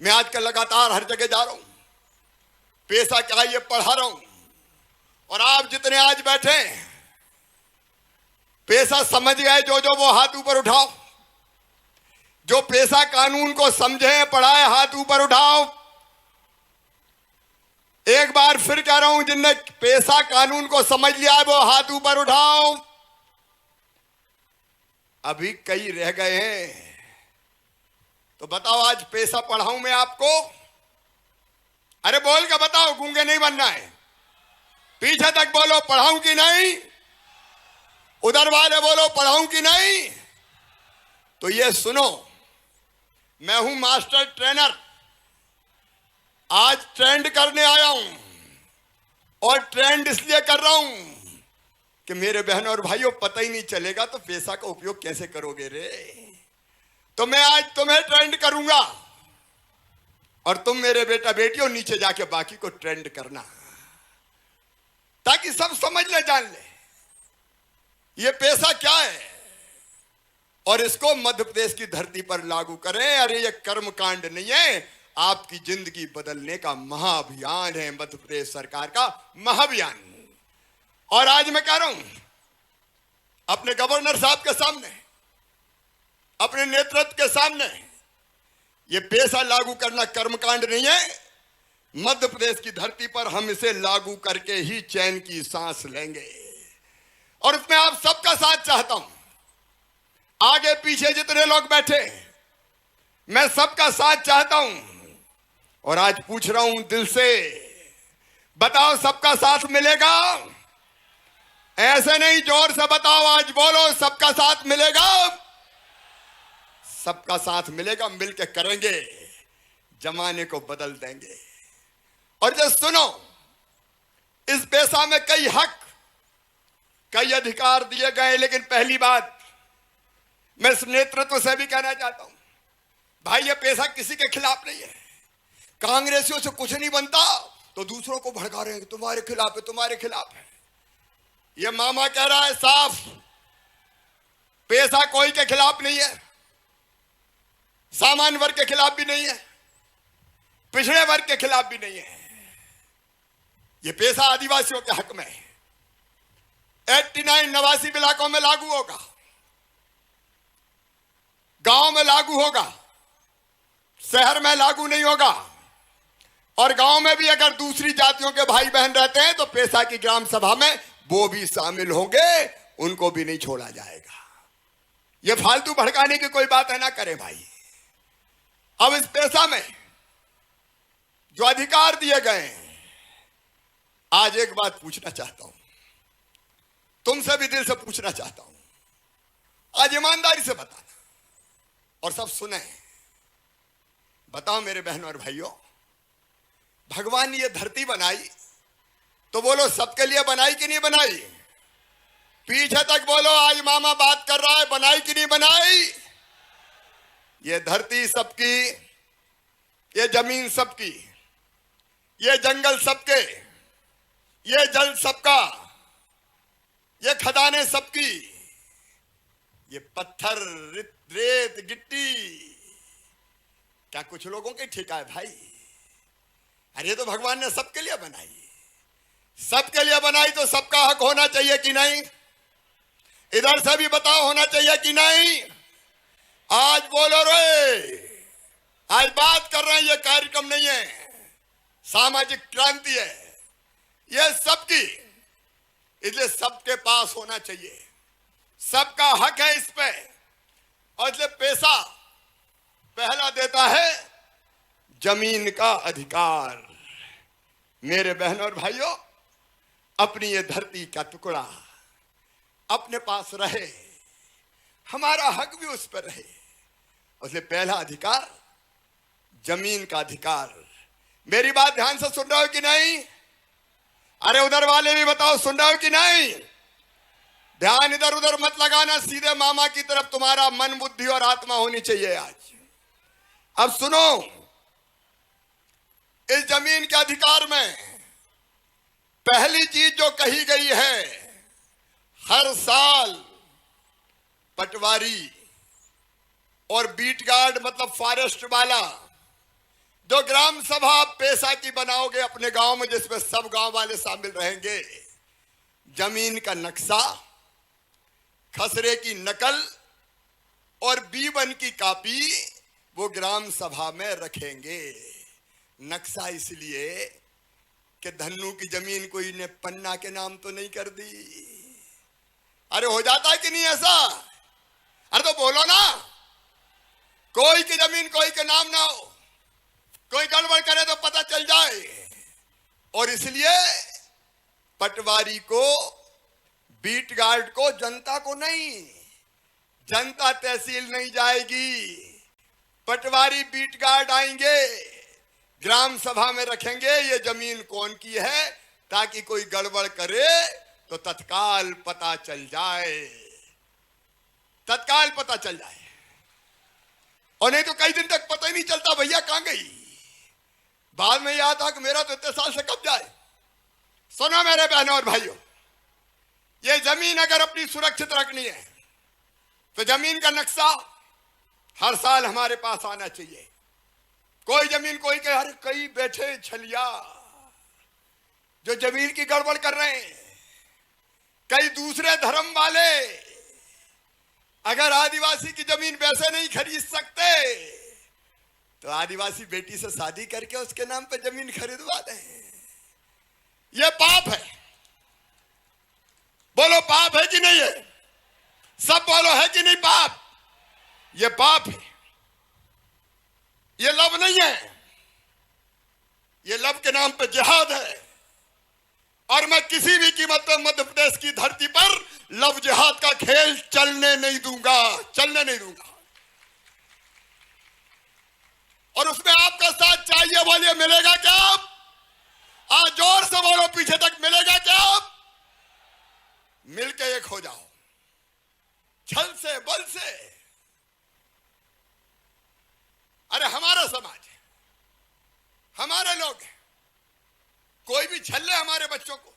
मैं आजकल लगातार हर जगह जा रहा हूं, पैसा क्या ये पढ़ा रहा हूं। और आप जितने आज बैठे हैं, पैसा समझ गए जो वो हाथ ऊपर उठाओ। जो पैसा कानून को समझे, पढ़ाए, हाथ ऊपर उठाओ। एक बार फिर कह रहा हूं, जिनने पैसा कानून को समझ लिया है वो हाथ ऊपर उठाओ। अभी कई रह गए हैं, तो बताओ आज पैसा पढ़ाऊं मैं आपको? अरे बोल के बताओ, गूंगे नहीं बनना है। पीछे तक बोलो पढ़ाऊं कि नहीं, उधर वाले बोलो पढ़ाऊं कि नहीं। तो ये सुनो, मैं हूं मास्टर ट्रेनर। आज ट्रेंड करने आया हूं, और ट्रेंड इसलिए कर रहा हूं कि मेरे बहनों और भाइयों पता ही नहीं चलेगा तो पैसा का उपयोग कैसे करोगे रे। तो मैं आज तुम्हें ट्रेंड करूंगा, और तुम मेरे बेटा बेटियों नीचे जाके बाकी को ट्रेंड करना, ताकि सब समझ ले, जान ले ये पैसा क्या है, और इसको मध्य प्रदेश की धरती पर लागू करें। अरे ये कर्मकांड नहीं है, आपकी जिंदगी बदलने का महाअभियान है, मध्य प्रदेश सरकार का महाअभियान। और आज मैं कह रहा हूं अपने गवर्नर साहब के सामने, अपने नेतृत्व के सामने, ये पैसा लागू करना कर्मकांड नहीं है। मध्य प्रदेश की धरती पर हम इसे लागू करके ही चैन की सांस लेंगे, और उसमें आप सबका साथ चाहता हूं। आगे पीछे जितने लोग बैठे, मैं सबका साथ चाहता हूं। और आज पूछ रहा हूं दिल से, बताओ सबका साथ मिलेगा? ऐसे नहीं, जोर से बताओ, आज बोलो सबका साथ मिलेगा। सबका साथ मिलेगा, मिलके करेंगे, जमाने को बदल देंगे। और जो सुनो, इस पैसा में कई हक, कई अधिकार दिए गए, लेकिन पहली बात मैं इस नेतृत्व से भी कहना चाहता हूं, भाई ये पैसा किसी के खिलाफ नहीं है। कांग्रेसियों से कुछ नहीं बनता तो दूसरों को भड़का रहे हैं, तुम्हारे खिलाफ है, तुम्हारे खिलाफ है। ये मामा कह रहा है साफ, पैसा कोई के खिलाफ नहीं है, सामान्य वर्ग के खिलाफ भी नहीं है, पिछड़े वर्ग के खिलाफ भी नहीं है। ये पैसा आदिवासियों के हक में है। 89 नवासी इलाकों में लागू होगा, गांव में लागू होगा, शहर में लागू नहीं होगा। और गांव में भी अगर दूसरी जातियों के भाई बहन रहते हैं तो पैसा की ग्राम सभा में वो भी शामिल होंगे, उनको भी नहीं छोड़ा जाएगा। ये फालतू भड़काने की कोई बात है ना करें भाई। अब इस पैसा में जो अधिकार दिए गए हैं, आज एक बात पूछना चाहता हूं, तुमसे भी दिल से पूछना चाहता हूं, आज ईमानदारी से बताना, और सब सुने। बताओ मेरे बहनों और भाइयों, भगवान ने ये धरती बनाई तो बोलो सबके लिए बनाई कि नहीं बनाई? पीछे तक बोलो, आज मामा बात कर रहा है, बनाई कि नहीं बनाई? ये धरती सबकी, ये जमीन सबकी, ये जंगल सबके, ये जल सबका, ये खदानें सबकी, ये पत्थर, रेत, गिट्टी क्या कुछ लोगों के ठेका है भाई? अरे तो भगवान ने सबके लिए बनाई, सबके लिए बनाई तो सबका हक होना चाहिए कि नहीं? इधर से भी बताओ, होना चाहिए कि नहीं? आज बोलो रे, आज बात कर रहे हैं, ये कार्यक्रम नहीं है, सामाजिक क्रांति है, ये सबकी, इसलिए सबके पास होना चाहिए। सबका हक है इस पे। और इसलिए पैसा पहला देता है जमीन का अधिकार। मेरे बहनों और भाइयों, अपनी ये धरती का टुकड़ा अपने पास रहे, हमारा हक भी उस पर रहे। उसलिए पहला अधिकार जमीन का अधिकार। मेरी बात ध्यान से सुन रहे हो कि नहीं? अरे उधर वाले भी बताओ, सुन रहे हो कि नहीं? ध्यान इधर उधर मत लगाना, सीधे मामा की तरफ तुम्हारा मन, बुद्धि और आत्मा होनी चाहिए आज। अब सुनो, इस जमीन के अधिकार में पहली चीज जो कही गई है, हर साल पटवारी और बीट गार्ड मतलब फॉरेस्ट वाला जो ग्राम सभा पैसा की बनाओगे अपने गांव में, जिसमें सब गांव वाले शामिल रहेंगे, जमीन का नक्शा, खसरे की नकल और B1 की कॉपी वो ग्राम सभा में रखेंगे। नक्शा इसलिए कि धन्नू की जमीन कोई ने पन्ना के नाम तो नहीं कर दी। अरे हो जाता है कि नहीं ऐसा? अरे तो बोलो ना, कोई की जमीन कोई के नाम ना हो, कोई गड़बड़ करे तो पता चल जाए। और इसलिए पटवारी को, बीट गार्ड को, जनता को नहीं, जनता तहसील नहीं जाएगी, पटवारी बीट गार्ड आएंगे, ग्राम सभा में रखेंगे ये जमीन कौन की है, ताकि कोई गड़बड़ करे तो तत्काल पता चल जाए, तत्काल पता चल जाए। और नहीं तो कई दिन तक पता ही नहीं चलता भैया कहां गई। बाद में याद था कि मेरा तो इतने साल से कब्जा है। सुनो मेरे बहनों और भाइयों, ये जमीन अगर अपनी सुरक्षित रखनी है तो जमीन का नक्शा हर साल हमारे पास आना चाहिए। कोई जमीन कोई के, हर कई बैठे छलिया जो जमीन की गड़बड़ कर रहे हैं, कई दूसरे धर्म वाले अगर आदिवासी की जमीन वैसे नहीं खरीद सकते तो आदिवासी बेटी से शादी करके उसके नाम पे जमीन खरीदवा दें। ये पाप है। बोलो पाप है कि नहीं है? सब बोलो है कि नहीं पाप? ये पाप है, ये लव नहीं है, ये लव के नाम पे जिहाद है। और मैं किसी भी कीमत पर मध्य प्रदेश की धरती पर लव जिहाद का खेल चलने नहीं दूंगा, चलने नहीं दूंगा। और उसमें आपका साथ चाहिए, बोलिए मिलेगा क्या? आप आज जोर से बोलो, पीछे तक मिलेगा क्या? आप मिलके एक हो जाओ, छल से बल से। अरे हमारा समाज है, हमारे लोग हैं, कोई भी छल ले हमारे बच्चों को,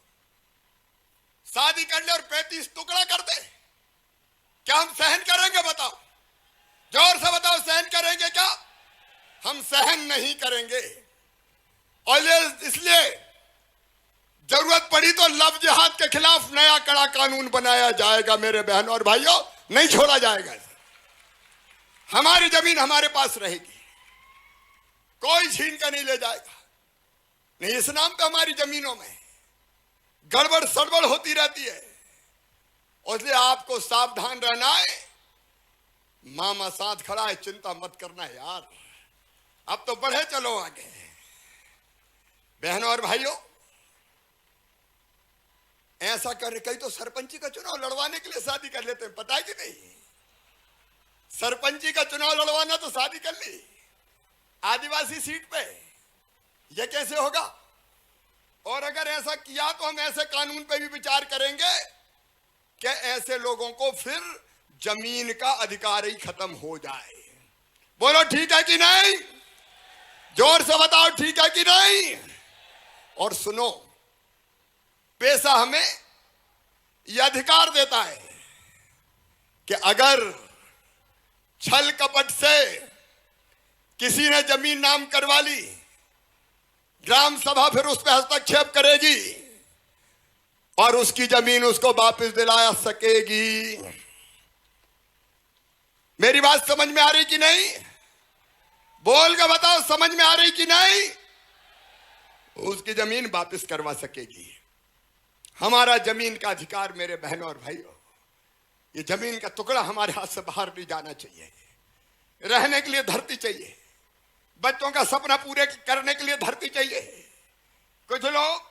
शादी कर ले और 35 टुकड़ा कर दे, क्या हम सहन करेंगे? बताओ, जोर से बताओ, सहन करेंगे क्या? हम सहन नहीं करेंगे। और इसलिए जरूरत पड़ी तो लव जिहाद के खिलाफ नया कड़ा कानून बनाया जाएगा मेरे बहनों और भाइयों, नहीं छोड़ा जाएगा। हमारी जमीन हमारे पास रहेगी, कोई छीन कर नहीं ले जाएगा। नहीं, इस नाम पे हमारी जमीनों में गड़बड़ सड़बड़ होती रहती है। और इसलिए आपको सावधान रहना है। मामा साथ खड़ा है, चिंता मत करना यार, अब तो बढ़े चलो आगे। बहनों और भाइयों, ऐसा कर, कई तो सरपंची का चुनाव लड़वाने के लिए शादी कर लेते हैं, पता है कि नहीं? सरपंची का चुनाव लड़वाना तो शादी कर ली आदिवासी सीट पे, यह कैसे होगा? और अगर ऐसा किया तो हम ऐसे कानून पे भी विचार करेंगे कि ऐसे लोगों को फिर जमीन का अधिकार ही खत्म हो जाए। बोलो ठीक है कि नहीं? जोर से बताओ, ठीक है कि नहीं? और सुनो, पैसा हमें यह अधिकार देता है कि अगर छल कपट से किसी ने जमीन नाम करवा ली, ग्राम सभा फिर उस पर हस्तक्षेप करेगी और उसकी जमीन उसको वापस दिला सकेगी। मेरी बात समझ में आ रही कि नहीं? बोल के बताओ, समझ में आ रही कि नहीं? उसकी जमीन वापस करवा सकेगी। हमारा जमीन का अधिकार मेरे बहनों और भाइयों, ये जमीन का टुकड़ा हमारे हाथ से बाहर नहीं जाना चाहिए। रहने के लिए धरती चाहिए, बच्चों का सपना पूरे करने के लिए धरती चाहिए। कुछ लोग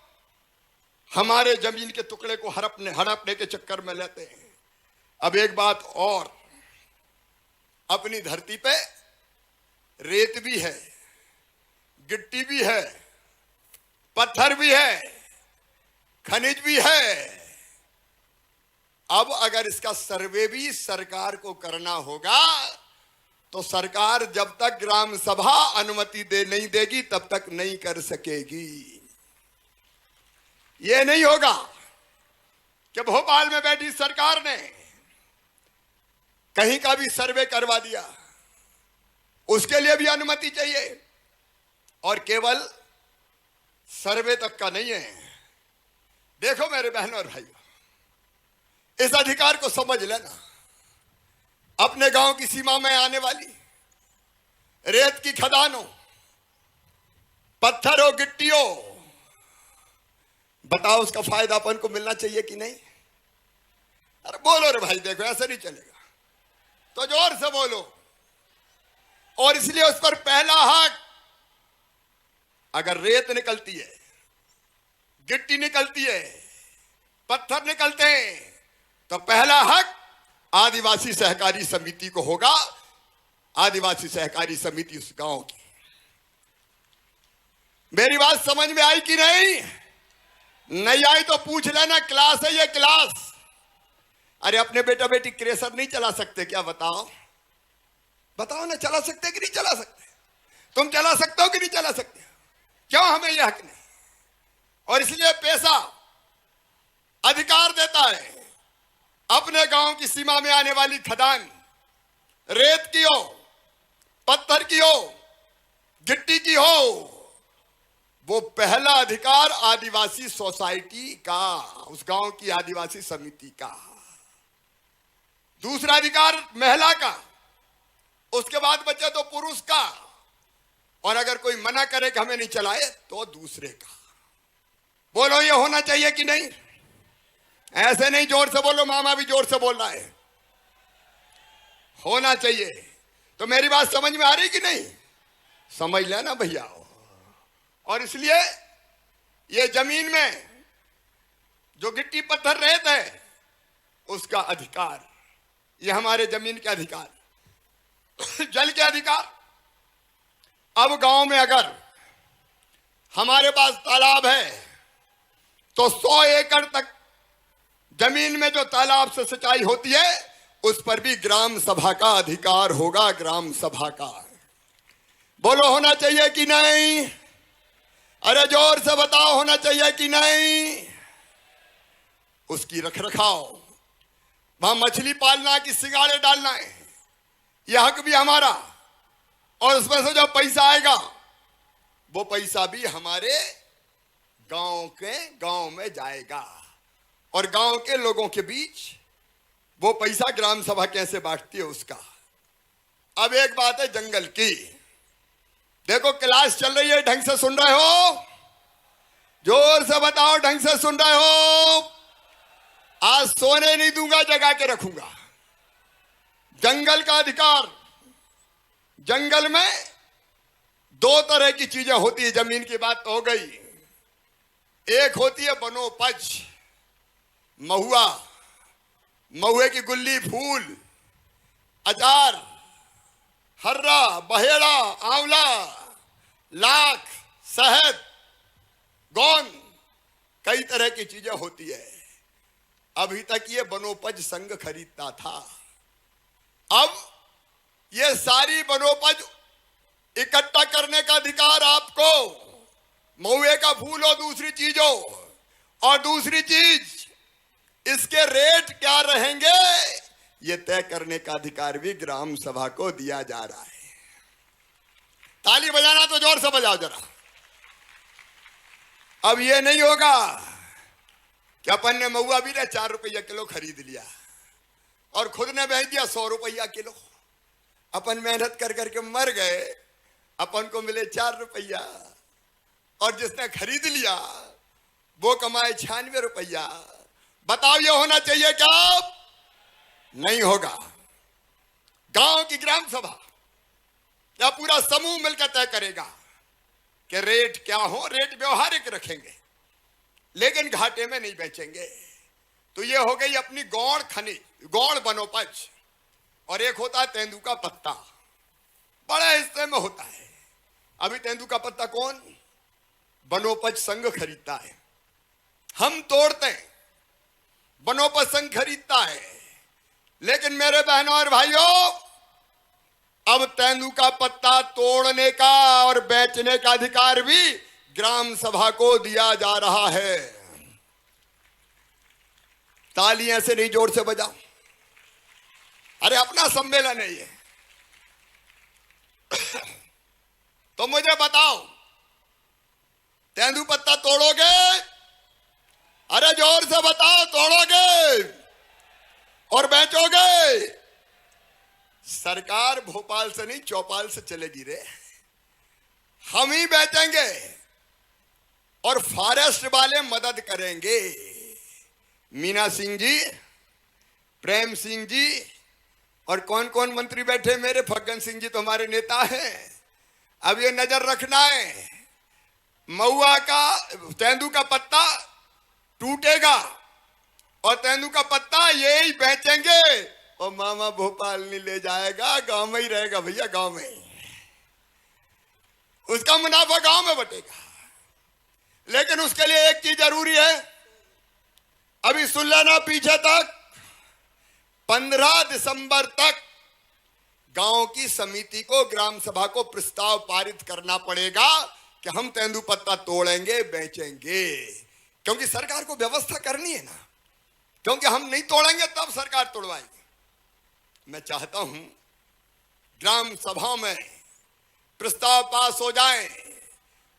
हमारे जमीन के टुकड़े को हड़पने के चक्कर में लेते हैं। अब एक बात और, अपनी धरती पे रेत भी है, गिट्टी भी है, पत्थर भी है, खनिज भी है। अब अगर इसका सर्वे भी सरकार को करना होगा तो सरकार जब तक ग्राम सभा अनुमति नहीं देगी तब तक नहीं कर सकेगी। यह नहीं होगा कि भोपाल में बैठी सरकार ने कहीं का भी सर्वे करवा दिया, उसके लिए भी अनुमति चाहिए। और केवल सर्वे तक का नहीं है। देखो मेरे बहनों और भाइयों, इस अधिकार को समझ लेना। अपने गांव की सीमा में आने वाली रेत की खदानों, पत्थरों, गिट्टियों, बताओ उसका फायदा अपन को मिलना चाहिए कि नहीं? अरे बोलो रे भाई, देखो ऐसे नहीं चलेगा तो जोर से बोलो। और इसलिए उस पर पहला हक, अगर रेत निकलती है, गिट्टी निकलती है, पत्थर निकलते हैं, तो पहला हक आदिवासी सहकारी समिति को होगा। आदिवासी सहकारी समिति उस गांव की। मेरी बात समझ में आई कि नहीं? नहीं आई तो पूछ लेना, क्लास है ये क्लास। अरे अपने बेटा बेटी क्रेशर नहीं चला सकते क्या? बताओ बताओ ना, चला सकते कि नहीं चला सकते? तुम चला सकते हो कि नहीं चला सकते? क्यों हमें यह हक नहीं? और इसलिए पैसा अधिकार देता है अपने गांव की सीमा में आने वाली खदान, रेत की हो, पत्थर की हो, गिट्टी की हो, वो पहला अधिकार आदिवासी सोसाइटी का, उस गांव की आदिवासी समिति का। दूसरा अधिकार महिला का, उसके बाद बचे तो पुरुष का, और अगर कोई मना करे कि हमें नहीं चलाए तो दूसरे का। बोलो ये होना चाहिए कि नहीं? ऐसे नहीं, जोर से बोलो। मामा भी जोर से बोल रहा है। होना चाहिए। तो मेरी बात समझ में आ रही कि नहीं? समझ लेना भैया। और इसलिए ये जमीन में जो गिट्टी पत्थर रेत है, उसका अधिकार, ये हमारे जमीन के अधिकार। जल के अधिकार, अब गांव में अगर हमारे पास तालाब है तो 100 एकड़ तक जमीन में जो तालाब से सिंचाई होती है उस पर भी ग्राम सभा का अधिकार होगा। ग्राम सभा का। बोलो होना चाहिए कि नहीं? अरे जोर से बताओ, होना चाहिए कि नहीं? उसकी रखरखाव, वहां मछली पालना की सिंगाड़े डालना है, यह हक भी हमारा। और उसमें से जो पैसा आएगा वो पैसा भी हमारे गांव में जाएगा। और गांव के लोगों के बीच वो पैसा ग्राम सभा कैसे बांटती है उसका। अब एक बात है जंगल की। देखो क्लास चल रही है, ढंग से सुन रहे हो? जोर से बताओ, ढंग से सुन रहे हो? आज सोने नहीं दूंगा, जगा के रखूंगा। जंगल का अधिकार, जंगल में 2 तरह की चीजें होती है। जमीन की बात तो हो गई। एक होती है वनोपज, महुआ, महुए की गुल्ली, फूल, अचार, हर्रा, बहेड़ा, आंवला, लाख, शहद, गोंद, कई तरह की चीजें होती है। अभी तक ये वनोपज संघ खरीदता था। अब ये सारी वनोपज इकट्ठा करने का अधिकार आपको, महुए का फूल हो, दूसरी चीज हो, और दूसरी चीज इसके रेट क्या रहेंगे ये तय करने का अधिकार भी ग्राम सभा को दिया जा रहा है। ताली बजाना तो जोर से बजाओ जरा। अब ये नहीं होगा कि अपन ने महुआ भी ना 4 रुपया किलो खरीद लिया और खुद ने बेच दिया 100 रुपया किलो। अपन मेहनत कर करके मर गए, अपन को मिले 4 रुपया, और जिसने खरीद लिया वो कमाए 96 रुपया। बताओ ये होना चाहिए क्या? नहीं होगा। गांव की ग्राम सभा या पूरा समूह मिलकर तय करेगा कि रेट क्या हो, रेट व्यवहारिक रखेंगे लेकिन घाटे में नहीं बेचेंगे। तो ये हो गई अपनी गौण खनिज, गौण वनोपज। और एक होता है तेंदुआ पत्ता, बड़े हिस्से में होता है। अभी तेंदुआ पत्ता कौन? वनोपज संघ खरीदता है, हम तोड़ते हैं, वनोपज संघ खरीदता है। लेकिन मेरे बहनों और भाइयों, अब तेंदुआ पत्ता तोड़ने का और बेचने का अधिकार भी ग्राम सभा को दिया जा रहा है। तालियां से नहीं, जोर से बजाओ। अरे अपना सम्मेलन है ये। तो मुझे बताओ, तेंदुआ पत्ता तोड़ोगे? अरे जोर से बताओ, तोड़ोगे और बेचोगे? सरकार भोपाल से नहीं, चौपाल से चलेगी रे। हम ही बेचेंगे और फॉरेस्ट वाले मदद करेंगे। मीना सिंह जी, प्रेम सिंह जी और कौन कौन मंत्री बैठे मेरे, फग्गन सिंह जी तो हमारे नेता हैं। अब ये नजर रखना है, महुआ का तेंदुआ का पत्ता टूटेगा और तेंदुआ का पत्ता यही बेचेंगे और मामा भोपाल नहीं ले जाएगा, गांव में ही रहेगा भैया, गांव में ही। उसका मुनाफा गांव में बटेगा। लेकिन उसके लिए एक चीज जरूरी है, अभी सुन लेना, पीछे तक 15 दिसंबर तक गांव की समिति को, ग्राम सभा को प्रस्ताव पारित करना पड़ेगा कि हम तेंदुआ पत्ता तोड़ेंगे, बेचेंगे। क्योंकि सरकार को व्यवस्था करनी है ना, क्योंकि हम नहीं तोड़ेंगे तब सरकार तोड़वाएगी। मैं चाहता हूं ग्राम सभा में प्रस्ताव पास हो जाए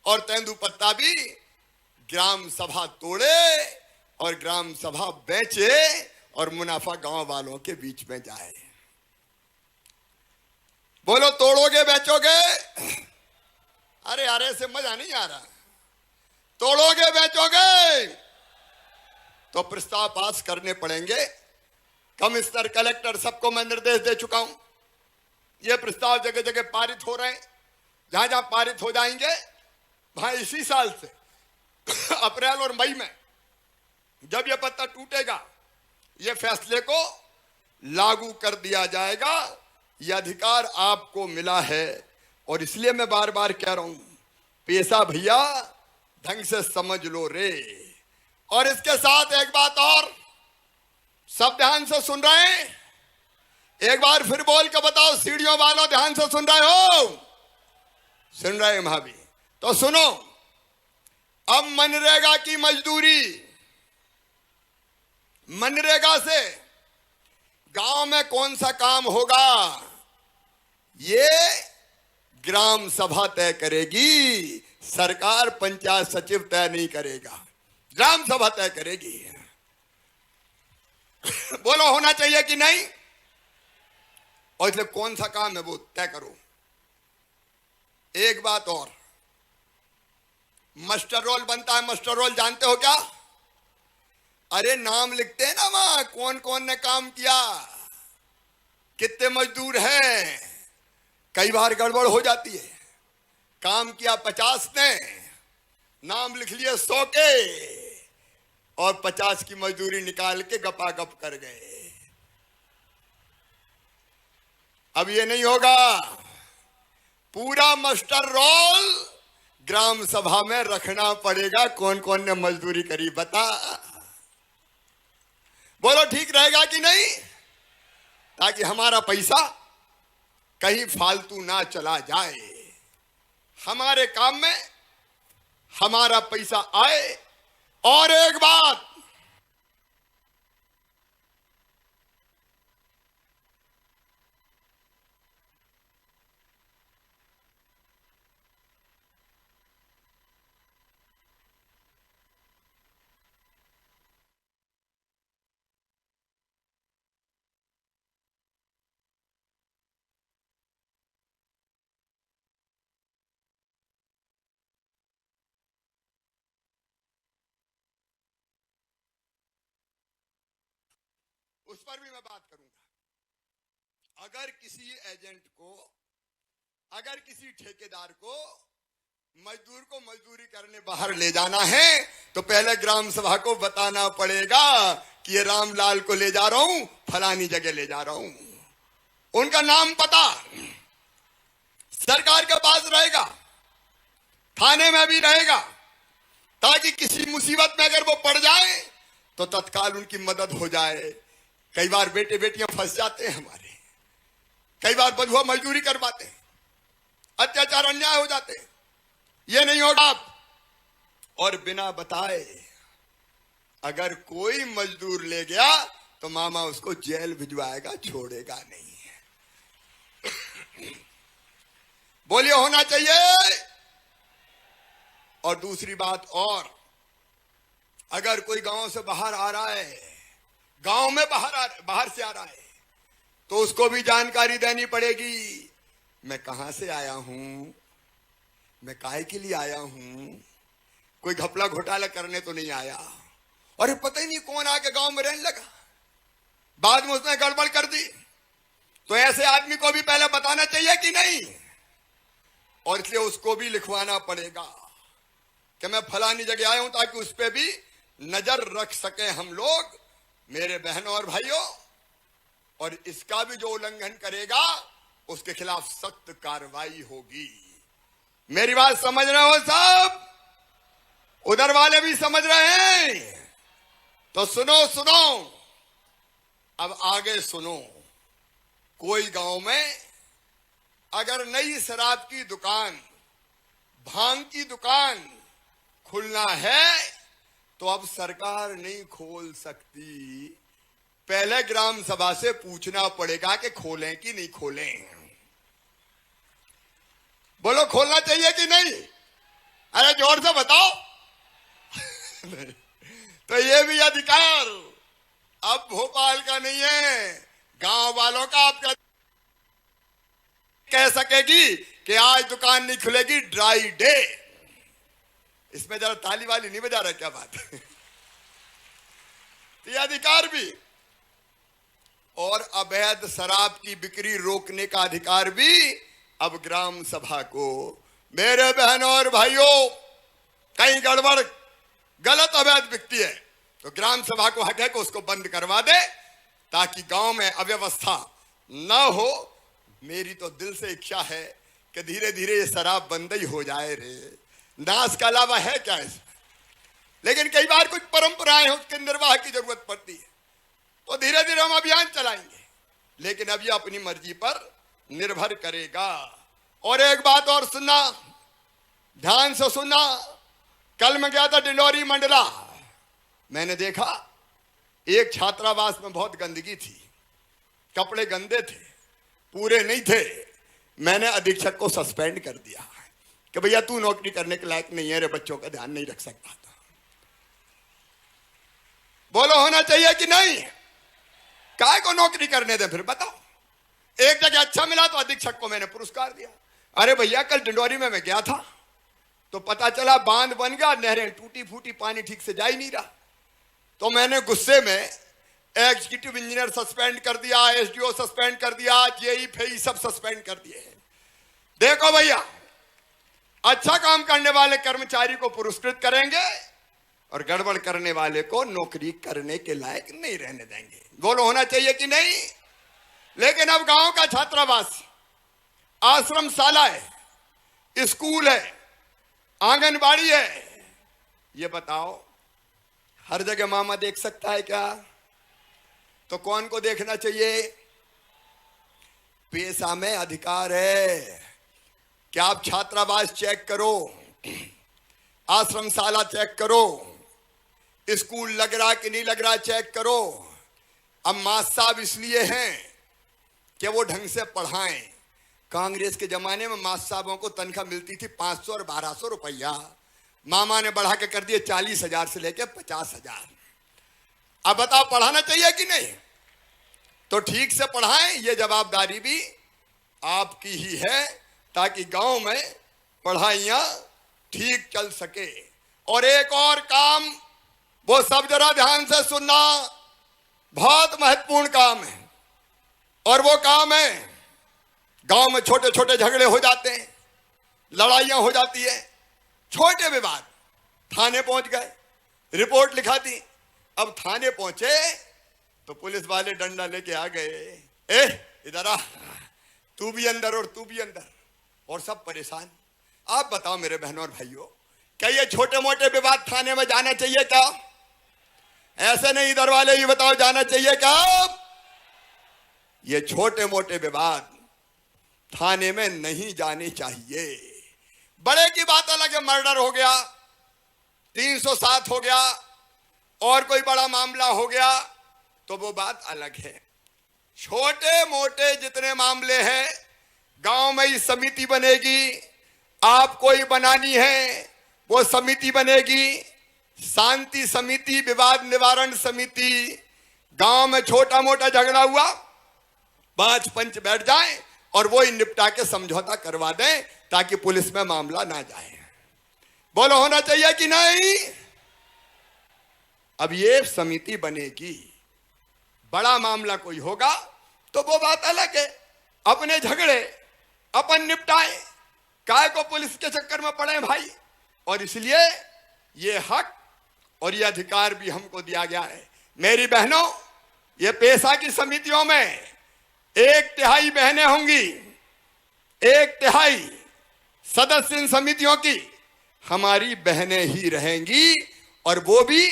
और तेंदुआ पत्ता भी ग्राम सभा तोड़े और ग्राम सभा बेचे और मुनाफा गांव वालों के बीच में जाए। बोलो, तोड़ोगे बेचोगे? अरे अरे से मजा नहीं आ रहा। तोड़ोगे बेचोगे? तो प्रस्ताव पास करने पड़ेंगे। कमिश्नर, कलेक्टर, सबको मैं निर्देश दे चुका हूं। ये प्रस्ताव जगह जगह पारित हो रहे हैं। जहां जहां पारित हो जाएंगे वहां इसी साल से अप्रैल और मई में जब यह पत्ता टूटेगा, यह फैसले को लागू कर दिया जाएगा। यह अधिकार आपको मिला है और इसलिए मैं बार बार कह रहा हूं, पेशा भैया ढंग से समझ लो रे। और इसके साथ एक बात और, सब ध्यान से सुन रहे हैं? एक बार फिर बोल के बताओ, सीढ़ियों वालों ध्यान से सुन रहे हो? सुन रहे हैं भाभी? तो सुनो, अब मनरेगा की मजदूरी, मनरेगा से गांव में कौन सा काम होगा, ये ग्राम सभा तय करेगी। सरकार, पंचायत सचिव तय नहीं करेगा, ग्राम सभा तय करेगी। बोलो, होना चाहिए कि नहीं? और इसलिए कौन सा काम है वो तय करो। एक बात और, मास्टर रोल बनता है। मास्टर रोल जानते हो क्या? अरे नाम लिखते हैं ना वहां, कौन कौन ने काम किया, कितने मजदूर हैं। कई बार गड़बड़ हो जाती है। काम किया 50 ने, नाम लिख लिए 100 के और 50 की मजदूरी निकाल के गपागप कर गए। अब ये नहीं होगा। पूरा मास्टर रोल ग्राम सभा में रखना पड़ेगा। कौन कौन ने मजदूरी करी बता। बोलो, ठीक रहेगा कि नहीं? ताकि हमारा पैसा कहीं फालतू ना चला जाए, हमारे काम में हमारा पैसा आए। और एक बात, उस पर भी मैं बात करूंगा। अगर किसी एजेंट को, अगर किसी ठेकेदार को मजदूर को मजदूरी करने बाहर ले जाना है तो पहले ग्राम सभा को बताना पड़ेगा कि ये रामलाल को ले जा रहा हूं, फलानी जगह ले जा रहा हूं। उनका नाम पता सरकार के पास रहेगा, थाने में भी रहेगा, ताकि किसी मुसीबत में अगर वो पड़ जाए तो तत्काल उनकी मदद हो जाए। कई बार बेटे बेटियां फंस जाते हैं हमारे, कई बार बंधुआ मजदूरी करवाते हैं, अत्याचार अन्याय हो जाते हैं। ये नहीं होगा। और बिना बताए अगर कोई मजदूर ले गया तो मामा उसको जेल भिजवाएगा, छोड़ेगा नहीं। बोलिए होना चाहिए। और दूसरी बात और, अगर कोई गांव से बाहर आ रहा है, गांव में बाहर से आ रहा है, तो उसको भी जानकारी देनी पड़ेगी। मैं कहां से आया हूं, मैं काहे के लिए आया हूं, कोई घपला घोटाला करने तो नहीं आया। और ये पता ही नहीं कौन आके गांव में रहने लगा, बाद में उसने गड़बड़ कर दी। तो ऐसे आदमी को भी पहले बताना चाहिए कि नहीं। और इसलिए उसको भी लिखवाना पड़ेगा कि मैं फलानी जगह आया हूं, ताकि उस पर भी नजर रख सके हम लोग, मेरे बहनों और भाइयों। और इसका भी जो उल्लंघन करेगा उसके खिलाफ सख्त कार्रवाई होगी। मेरी बात समझ रहे हो सब? उधर वाले भी समझ रहे हैं? तो सुनो सुनो, अब आगे सुनो। कोई गांव में अगर नई शराब की दुकान, भांग की दुकान खुलना है तो अब सरकार नहीं खोल सकती, पहले ग्राम सभा से पूछना पड़ेगा कि खोलें कि नहीं खोलें। बोलो खोलना चाहिए कि नहीं? अरे जोर से बताओ। तो ये भी अधिकार अब भोपाल का नहीं है, गांव वालों का। आप कह सकेगी कि आज दुकान नहीं खुलेगी, ड्राई डे। इसमें जरा ताली वाली नहीं बजा रहा, क्या बात है? ये अधिकार भी। और अवैध शराब की बिक्री रोकने का अधिकार भी अब ग्राम सभा को। मेरे बहनों और भाइयों, कहीं गड़बड़ गलत अवैध बिकती है तो ग्राम सभा को हक है कि उसको बंद करवा दे, ताकि गांव में अव्यवस्था न हो। मेरी तो दिल से इच्छा है कि धीरे धीरे ये शराब बंद ही हो जाए रे। नाश का अलावा है क्या इसमें? लेकिन कई बार कुछ परंपराएं हैं, उसके निर्वाह की जरूरत पड़ती है, तो धीरे धीरे हम अभियान चलाएंगे। लेकिन अब ये अपनी मर्जी पर निर्भर करेगा। और एक बात और सुनना, ध्यान से सुनना। कल मैं गया था डिंडोरी मंडला, मैंने देखा एक छात्रावास में बहुत गंदगी थी, कपड़े गंदे थे, पूरे नहीं थे। मैंने अधीक्षक को सस्पेंड कर दिया कि भैया तू नौकरी करने के लायक नहीं है रे, बच्चों का ध्यान नहीं रख सकता था। बोलो होना चाहिए कि नहीं? काय को नौकरी करने दे, फिर बताओ। एक जगह अच्छा मिला तो अधीक्षक को मैंने पुरस्कार दिया। अरे भैया कल डिंडोरी में मैं गया था तो पता चला बांध बन गया, नहरें टूटी फूटी, पानी ठीक से जा ही नहीं रहा। तो मैंने गुस्से में एग्जीक्यूटिव इंजीनियर सस्पेंड कर दिया, एसडीओ सस्पेंड कर दिया, जेई फेई सब सस्पेंड कर दिए। देखो भैया, अच्छा काम करने वाले कर्मचारी को पुरस्कृत करेंगे और गड़बड़ करने वाले को नौकरी करने के लायक नहीं रहने देंगे। बोलो होना चाहिए कि नहीं? लेकिन अब गांव का छात्रावास, आश्रम शाला है, स्कूल है, आंगनबाड़ी है, ये बताओ हर जगह मामा देख सकता है क्या? तो कौन को देखना चाहिए? पेशा में अधिकार है कि आप छात्रावास चेक करो, आश्रम शाला चेक करो, स्कूल लग रहा कि नहीं लग रहा चेक करो। अब मास्टर साहब इसलिए हैं कि वो ढंग से पढ़ाएं। कांग्रेस के जमाने में मास्टर साहबों को तनख्वाह मिलती थी 500 और 1200 रुपया, मामा ने बढ़ा के कर दिए 40,000 से लेके 50,000। अब बताओ पढ़ाना चाहिए कि नहीं? तो ठीक से पढ़ाएं, ये जवाबदारी भी आपकी ही है, ताकि गांव में पढ़ाइयां ठीक चल सके। और एक और काम, वो सब जरा ध्यान से सुनना। बहुत महत्वपूर्ण काम है और वो काम है गांव में छोटे छोटे झगड़े हो जाते हैं, लड़ाइयां हो जाती है, छोटे विवाद, थाने पहुंच गए, रिपोर्ट लिखा दी। अब थाने पहुंचे तो पुलिस वाले डंडा लेके आ गए, इधर आ, तू भी अंदर और तू भी अंदर, और सब परेशान। आप बताओ मेरे बहनों और भाइयों, क्या ये छोटे मोटे विवाद थाने में जाना चाहिए क्या? ऐसे नहीं, इधर वाले ये बताओ, जाना चाहिए क्या? ये छोटे मोटे विवाद थाने में नहीं जाने चाहिए। बड़े की बात अलग है, मर्डर हो गया, 307 हो गया और कोई बड़ा मामला हो गया तो वो बात अलग है। छोटे मोटे जितने मामले हैं, गांव में ही समिति बनेगी, आपको ही बनानी है, वो समिति बनेगी, शांति समिति, विवाद निवारण समिति। गांव में छोटा मोटा झगड़ा हुआ, 5 पंच बैठ जाएं और वो ही निपटा के समझौता करवा दें ताकि पुलिस में मामला ना जाए। बोलो होना चाहिए कि नहीं? अब ये समिति बनेगी, बड़ा मामला कोई होगा तो वो बात अलग है, अपने झगड़े अपन निपटाएं, काय को पुलिस के चक्कर में पड़े भाई। और इसलिए ये हक और ये अधिकार भी हमको दिया गया है। मेरी बहनों, ये पेशा की समितियों में 1/3 बहनें होंगी, 1/3 सदस्य इन समितियों की हमारी बहनें ही रहेंगी, और वो भी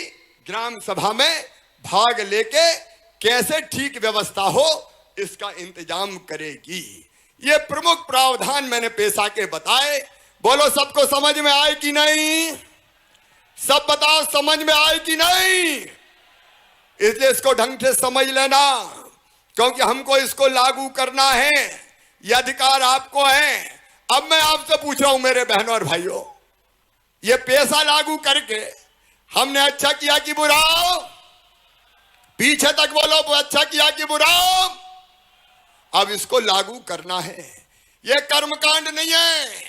ग्राम सभा में भाग लेके कैसे ठीक व्यवस्था हो इसका इंतजाम करेगी। ये प्रमुख प्रावधान मैंने पेशा के बताए। बोलो सबको समझ में आए कि नहीं? सब बताओ समझ में आए कि नहीं? इसलिए इसको ढंग से समझ लेना, क्योंकि हमको इसको लागू करना है, ये अधिकार आपको है। अब मैं आपसे पूछ रहा हूं मेरे बहनों और भाइयों, ये पेशा लागू करके हमने अच्छा किया कि बुरा? पीछे तक बोलो, वो अच्छा किया कि बुरा? अब इसको लागू करना है, ये कर्मकांड नहीं है,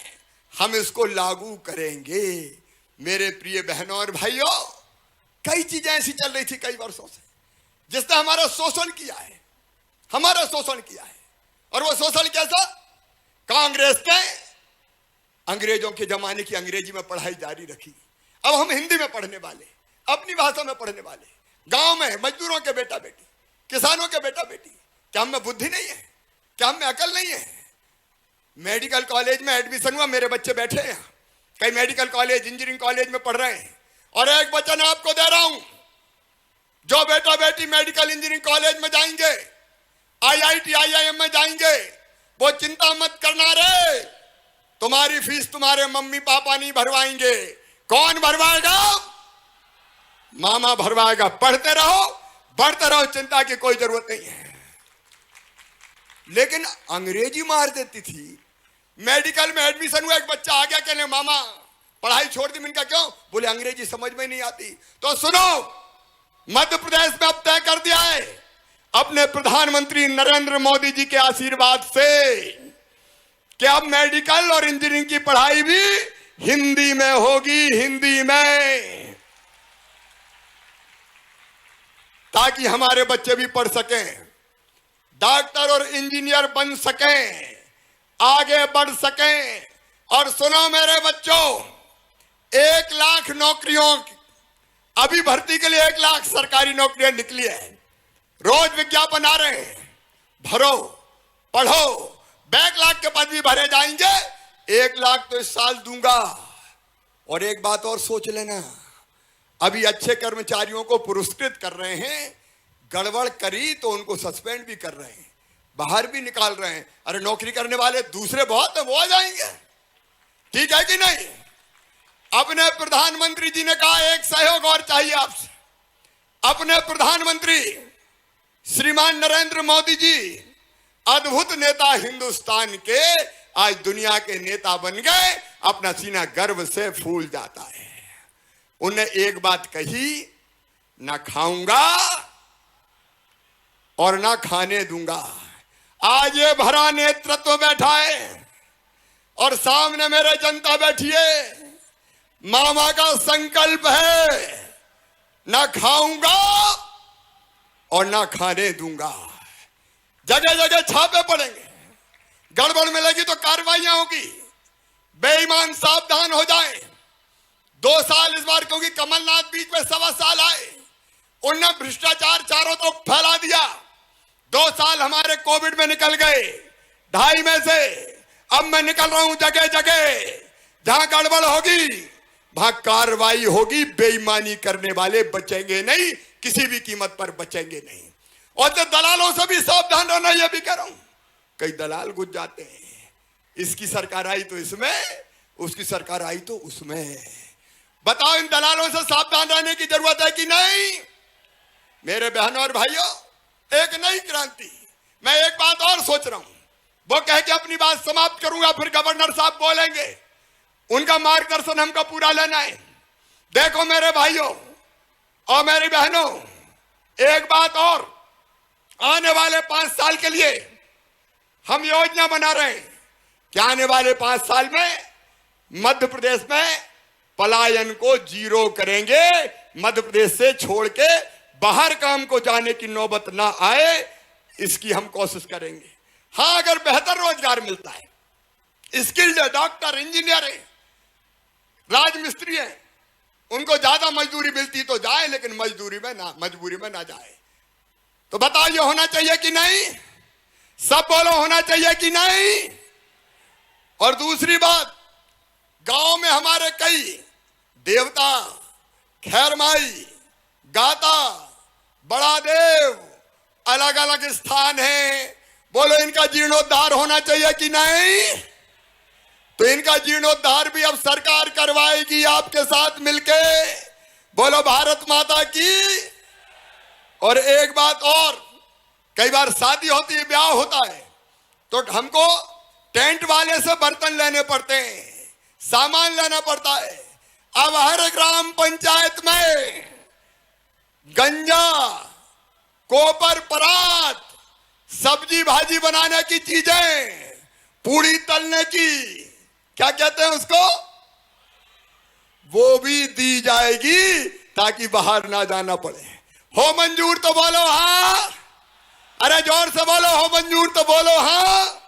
हम इसको लागू करेंगे। मेरे प्रिय बहनों और भाइयों, कई चीजें ऐसी चल रही थी कई वर्षों से जिसने हमारा शोषण किया है, हमारा शोषण किया है। और वो शोषण कैसा? कांग्रेस ने अंग्रेजों के जमाने की अंग्रेजी में पढ़ाई जारी रखी, अब हम हिंदी में पढ़ने वाले, अपनी भाषा में पढ़ने वाले, गांव में मजदूरों के बेटा बेटी, किसानों के बेटा बेटी। क्या हम में बुद्धि नहीं है? क्या हम में अकल नहीं है? मेडिकल कॉलेज में एडमिशन हुआ, मेरे बच्चे बैठे हैं, कई मेडिकल कॉलेज, इंजीनियरिंग कॉलेज में पढ़ रहे हैं, और एक वचन आपको दे रहा हूं, जो बेटा बेटी मेडिकल इंजीनियरिंग कॉलेज में जाएंगे, IIT IIM में जाएंगे, वो चिंता मत करना रे, तुम्हारी फीस तुम्हारे मम्मी पापा नहीं भरवाएंगे। कौन भरवाएगा? मामा भरवाएगा। पढ़ते रहो, बढ़ते रहो, चिंता की कोई जरूरत नहीं है। लेकिन अंग्रेजी मार देती थी। मेडिकल में एडमिशन हुआ, एक बच्चा आ गया, कहने मामा पढ़ाई छोड़ दी। मैंने कहा क्यों? बोले अंग्रेजी समझ में नहीं आती। तो सुनो, मध्य प्रदेश में अब तय कर दिया है अपने प्रधानमंत्री नरेंद्र मोदी जी के आशीर्वाद से कि अब मेडिकल और इंजीनियरिंग की पढ़ाई भी हिंदी में होगी, हिंदी में, ताकि हमारे बच्चे भी पढ़ सकें, डॉक्टर और इंजीनियर बन सकें, आगे बढ़ सकें। और सुनो मेरे बच्चों, 1 लाख नौकरियों, अभी भर्ती के लिए 1 लाख सरकारी नौकरियां निकली है, रोज विज्ञापन आ रहे हैं, भरो, पढ़ो, बैकलॉग के पद भी भरे जाएंगे। 1 लाख तो इस साल दूंगा। और एक बात और सोच लेना, अभी अच्छे कर्मचारियों को पुरस्कृत कर रहे हैं, गड़बड़ करी तो उनको सस्पेंड भी कर रहे हैं, बाहर भी निकाल रहे हैं। अरे नौकरी करने वाले दूसरे बहुत है, वो आ जाएंगे। ठीक है कि नहीं? अपने प्रधानमंत्री जी ने कहा एक सहयोग और चाहिए आपसे। अपने प्रधानमंत्री श्रीमान नरेंद्र मोदी जी अद्भुत नेता हिंदुस्तान के, आज दुनिया के नेता बन गए, अपना सीना गर्व से फूल जाता है। उन्हें एक बात कही, ना खाऊंगा और ना खाने दूंगा। आज ये भरा नेतृत्व बैठा है और सामने मेरे जनता बैठी है। मामा का संकल्प है, ना खाऊंगा और ना खाने दूंगा। जगह जगह छापे पड़ेंगे, गड़बड़ मिलेगी तो कार्रवाइयां होगी। बेईमान सावधान हो जाए। 2 साल इस बार, क्योंकि कमलनाथ बीच में 1.25 साल आए, उनने भ्रष्टाचार चारों तरफ फैला दिया। 2 साल हमारे कोविड में निकल गए, 2.5 में से अब मैं निकल रहा हूं जगह जगह। जहां गड़बड़ होगी वहां कार्रवाई होगी। बेईमानी करने वाले बचेंगे नहीं, किसी भी कीमत पर बचेंगे नहीं। और तो दलालों से भी सावधान रहना, यह भी कह रहा हूं। कई दलाल घुस जाते हैं, इसकी सरकार आई तो इसमें, उसकी सरकार आई तो उसमें। बताओ, इन दलालों से सावधान रहने की जरूरत है कि नहीं? मेरे बहनों और भाइयों, एक नई क्रांति। मैं एक बात और सोच रहा हूं, वो कह के अपनी बात समाप्त करूंगा, फिर गवर्नर साहब बोलेंगे। उनका मार्गदर्शन हमको पूरा लेना है। देखो मेरे भाइयों और मेरी बहनों, एक बात और, आने वाले 5 साल के लिए हम योजना बना रहे हैं कि आने वाले 5 साल में मध्य प्रदेश में पलायन को 0 करेंगे। मध्य प्रदेश से छोड़ के बाहर काम को जाने की नौबत ना आए, इसकी हम कोशिश करेंगे। हां, अगर बेहतर रोजगार मिलता है, स्किल्ड है, डॉक्टर, इंजीनियर है, राजमिस्त्री है, उनको ज्यादा मजदूरी मिलती तो जाए, लेकिन मजबूरी में ना जाए। तो बताइए, होना चाहिए कि नहीं? सब बोलो, होना चाहिए कि नहीं? और दूसरी बात, गांव में हमारे कई देवता, खैरमाई, गाता, बड़ा देव, अलग अलग स्थान हैं। बोलो, इनका जीर्णोद्धार होना चाहिए कि नहीं? तो इनका जीर्णोद्धार भी अब सरकार करवाएगी आपके साथ मिलके। बोलो भारत माता की। और एक बात और, कई बार शादी होती है, ब्याह होता है, तो हमको टेंट वाले से बर्तन लेने पड़ते हैं, सामान लेना पड़ता है। अब हर ग्राम पंचायत में गंजा, कोपर, परात, सब्जी भाजी बनाने की चीजें, पूड़ी तलने की, क्या कहते हैं उसको, वो भी दी जाएगी ताकि बाहर ना जाना पड़े। हो मंजूर तो बोलो हाँ। अरे जोर से बोलो, हो मंजूर तो बोलो हाँ।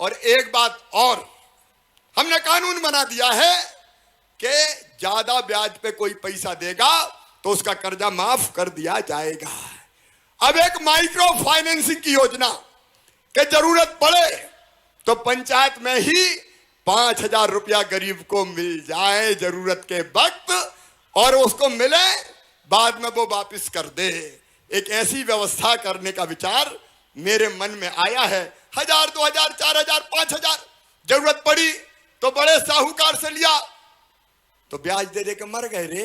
और एक बात और, हमने कानून बना दिया है कि ज्यादा ब्याज पे कोई पैसा देगा तो उसका कर्जा माफ कर दिया जाएगा। अब एक माइक्रो फाइनेंसिंग की योजना के जरूरत पड़े तो पंचायत में ही 5,000 रुपया गरीब को मिल जाए जरूरत के वक्त, और उसको मिले बाद में वो वापस कर दे। एक ऐसी व्यवस्था करने का विचार मेरे मन में आया है। 1,000, 2,000, 4,000, 5,000 जरूरत पड़ी तो बड़े साहूकार से लिया तो ब्याज दे दे के मर गए रे।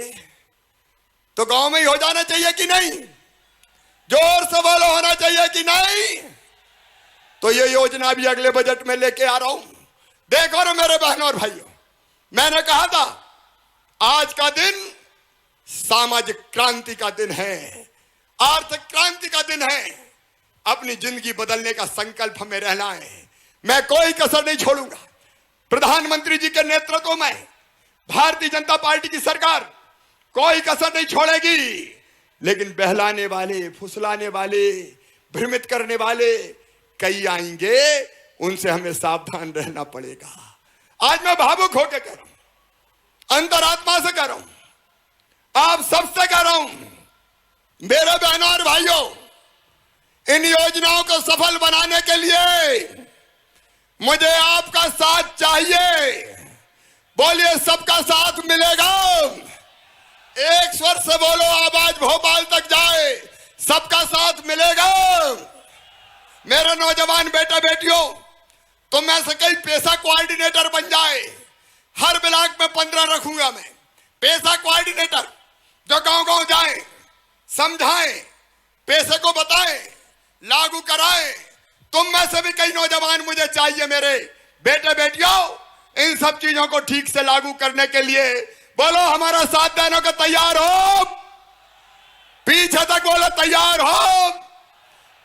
तो गांव में ही हो जाना चाहिए कि नहीं? जोर से बोलो, होना चाहिए कि नहीं? तो ये योजना भी अगले बजट में लेके आ रहा हूं। देखो ना मेरे बहनों और भाइयों, मैंने कहा था आज का दिन सामाजिक क्रांति का दिन है, आर्थिक क्रांति का दिन है। अपनी जिंदगी बदलने का संकल्प हमें रहना है। मैं कोई कसर नहीं छोड़ूंगा। प्रधानमंत्री जी के नेतृत्व में भारतीय जनता पार्टी की सरकार कोई कसर नहीं छोड़ेगी। लेकिन बहलाने वाले, फुसलाने वाले, भ्रमित करने वाले कई आएंगे, उनसे हमें सावधान रहना पड़ेगा। आज मैं भावुक होकर कह रहा हूं, अंतरात्मा से कह रहा हूं, आप सबसे कह रहा हूं, मेरे बहनों और भाइयों, इन योजनाओं को सफल बनाने के लिए मुझे आपका साथ चाहिए। बोलिए, सबका साथ मिलेगा? एक स्वर से बोलो, आवाज भोपाल तक जाए, सबका साथ मिलेगा? मेरे नौजवान बेटा बेटियों, तुम में से कई पेशा कोऑर्डिनेटर बन जाए। हर ब्लॉक में 15 रखूंगा मैं पेशा कोऑर्डिनेटर, जो गांव गांव जाए, समझाएं, पैसे को बताएं, लागू कराएं। तुम में से भी कई नौजवान मुझे चाहिए। मेरे बेटे बेटियों, इन सब चीजों को ठीक से लागू करने के लिए बोलो, हमारा साथ देने को तैयार हो? पीछे तक बोलो, तैयार हो?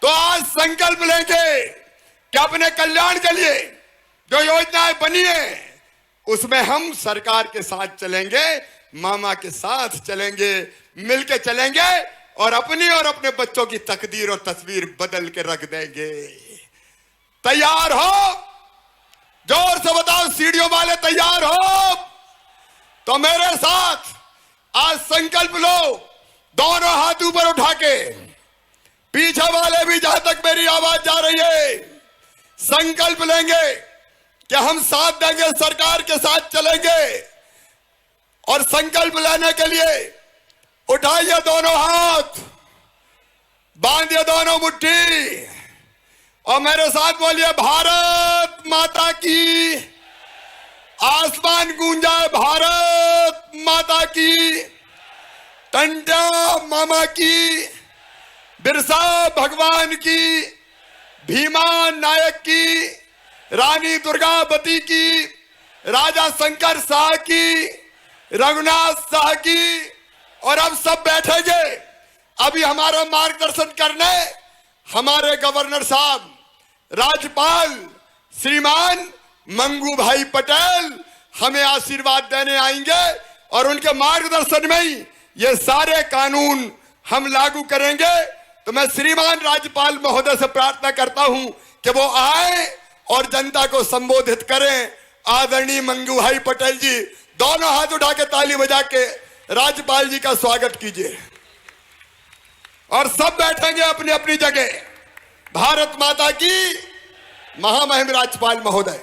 तो आज संकल्प लेंगे कि अपने कल्याण के लिए जो योजनाएं बनी है उसमें हम सरकार के साथ चलेंगे, मामा के साथ चलेंगे, मिलके चलेंगे और अपनी और अपने बच्चों की तकदीर और तस्वीर बदल के रख देंगे। तैयार हो? जोर से बताओ सीढ़ियों वाले, तैयार हो? तो मेरे साथ आज संकल्प लो, दोनों हाथ ऊपर उठा के। पीछे वाले भी, जहां तक मेरी आवाज जा रही है, संकल्प लेंगे कि हम साथ देंगे, सरकार के साथ चलेंगे। और संकल्प लेने के लिए उठाइए दोनों हाथ, बांधिए दोनों मुट्ठी और मेरे साथ बोलिए, भारत माता की। आसमान गूंजाए, भारत माता की। टंटा मामा की, बिरसा भगवान की, भीमा नायक की, रानी दुर्गावती की, राजा शंकर शाह की, रघुनाथ शाह की। और अब सब बैठेंगे अभी हमारा मार्गदर्शन करने हमारे गवर्नर साहब, राज्यपाल श्रीमान मंगू भाई पटेल हमें आशीर्वाद देने आएंगे और उनके मार्गदर्शन में ही ये सारे कानून हम लागू करेंगे। तो मैं श्रीमान राज्यपाल महोदय से प्रार्थना करता हूं कि वो आए और जनता को संबोधित करें। आदरणीय मंगू भाई पटेल जी, दोनों हाथ उठा के ताली बजा के राज्यपाल जी का स्वागत कीजिए और सब बैठेंगे अपनी अपनी जगह। भारत माता की। महामहिम राज्यपाल महोदय।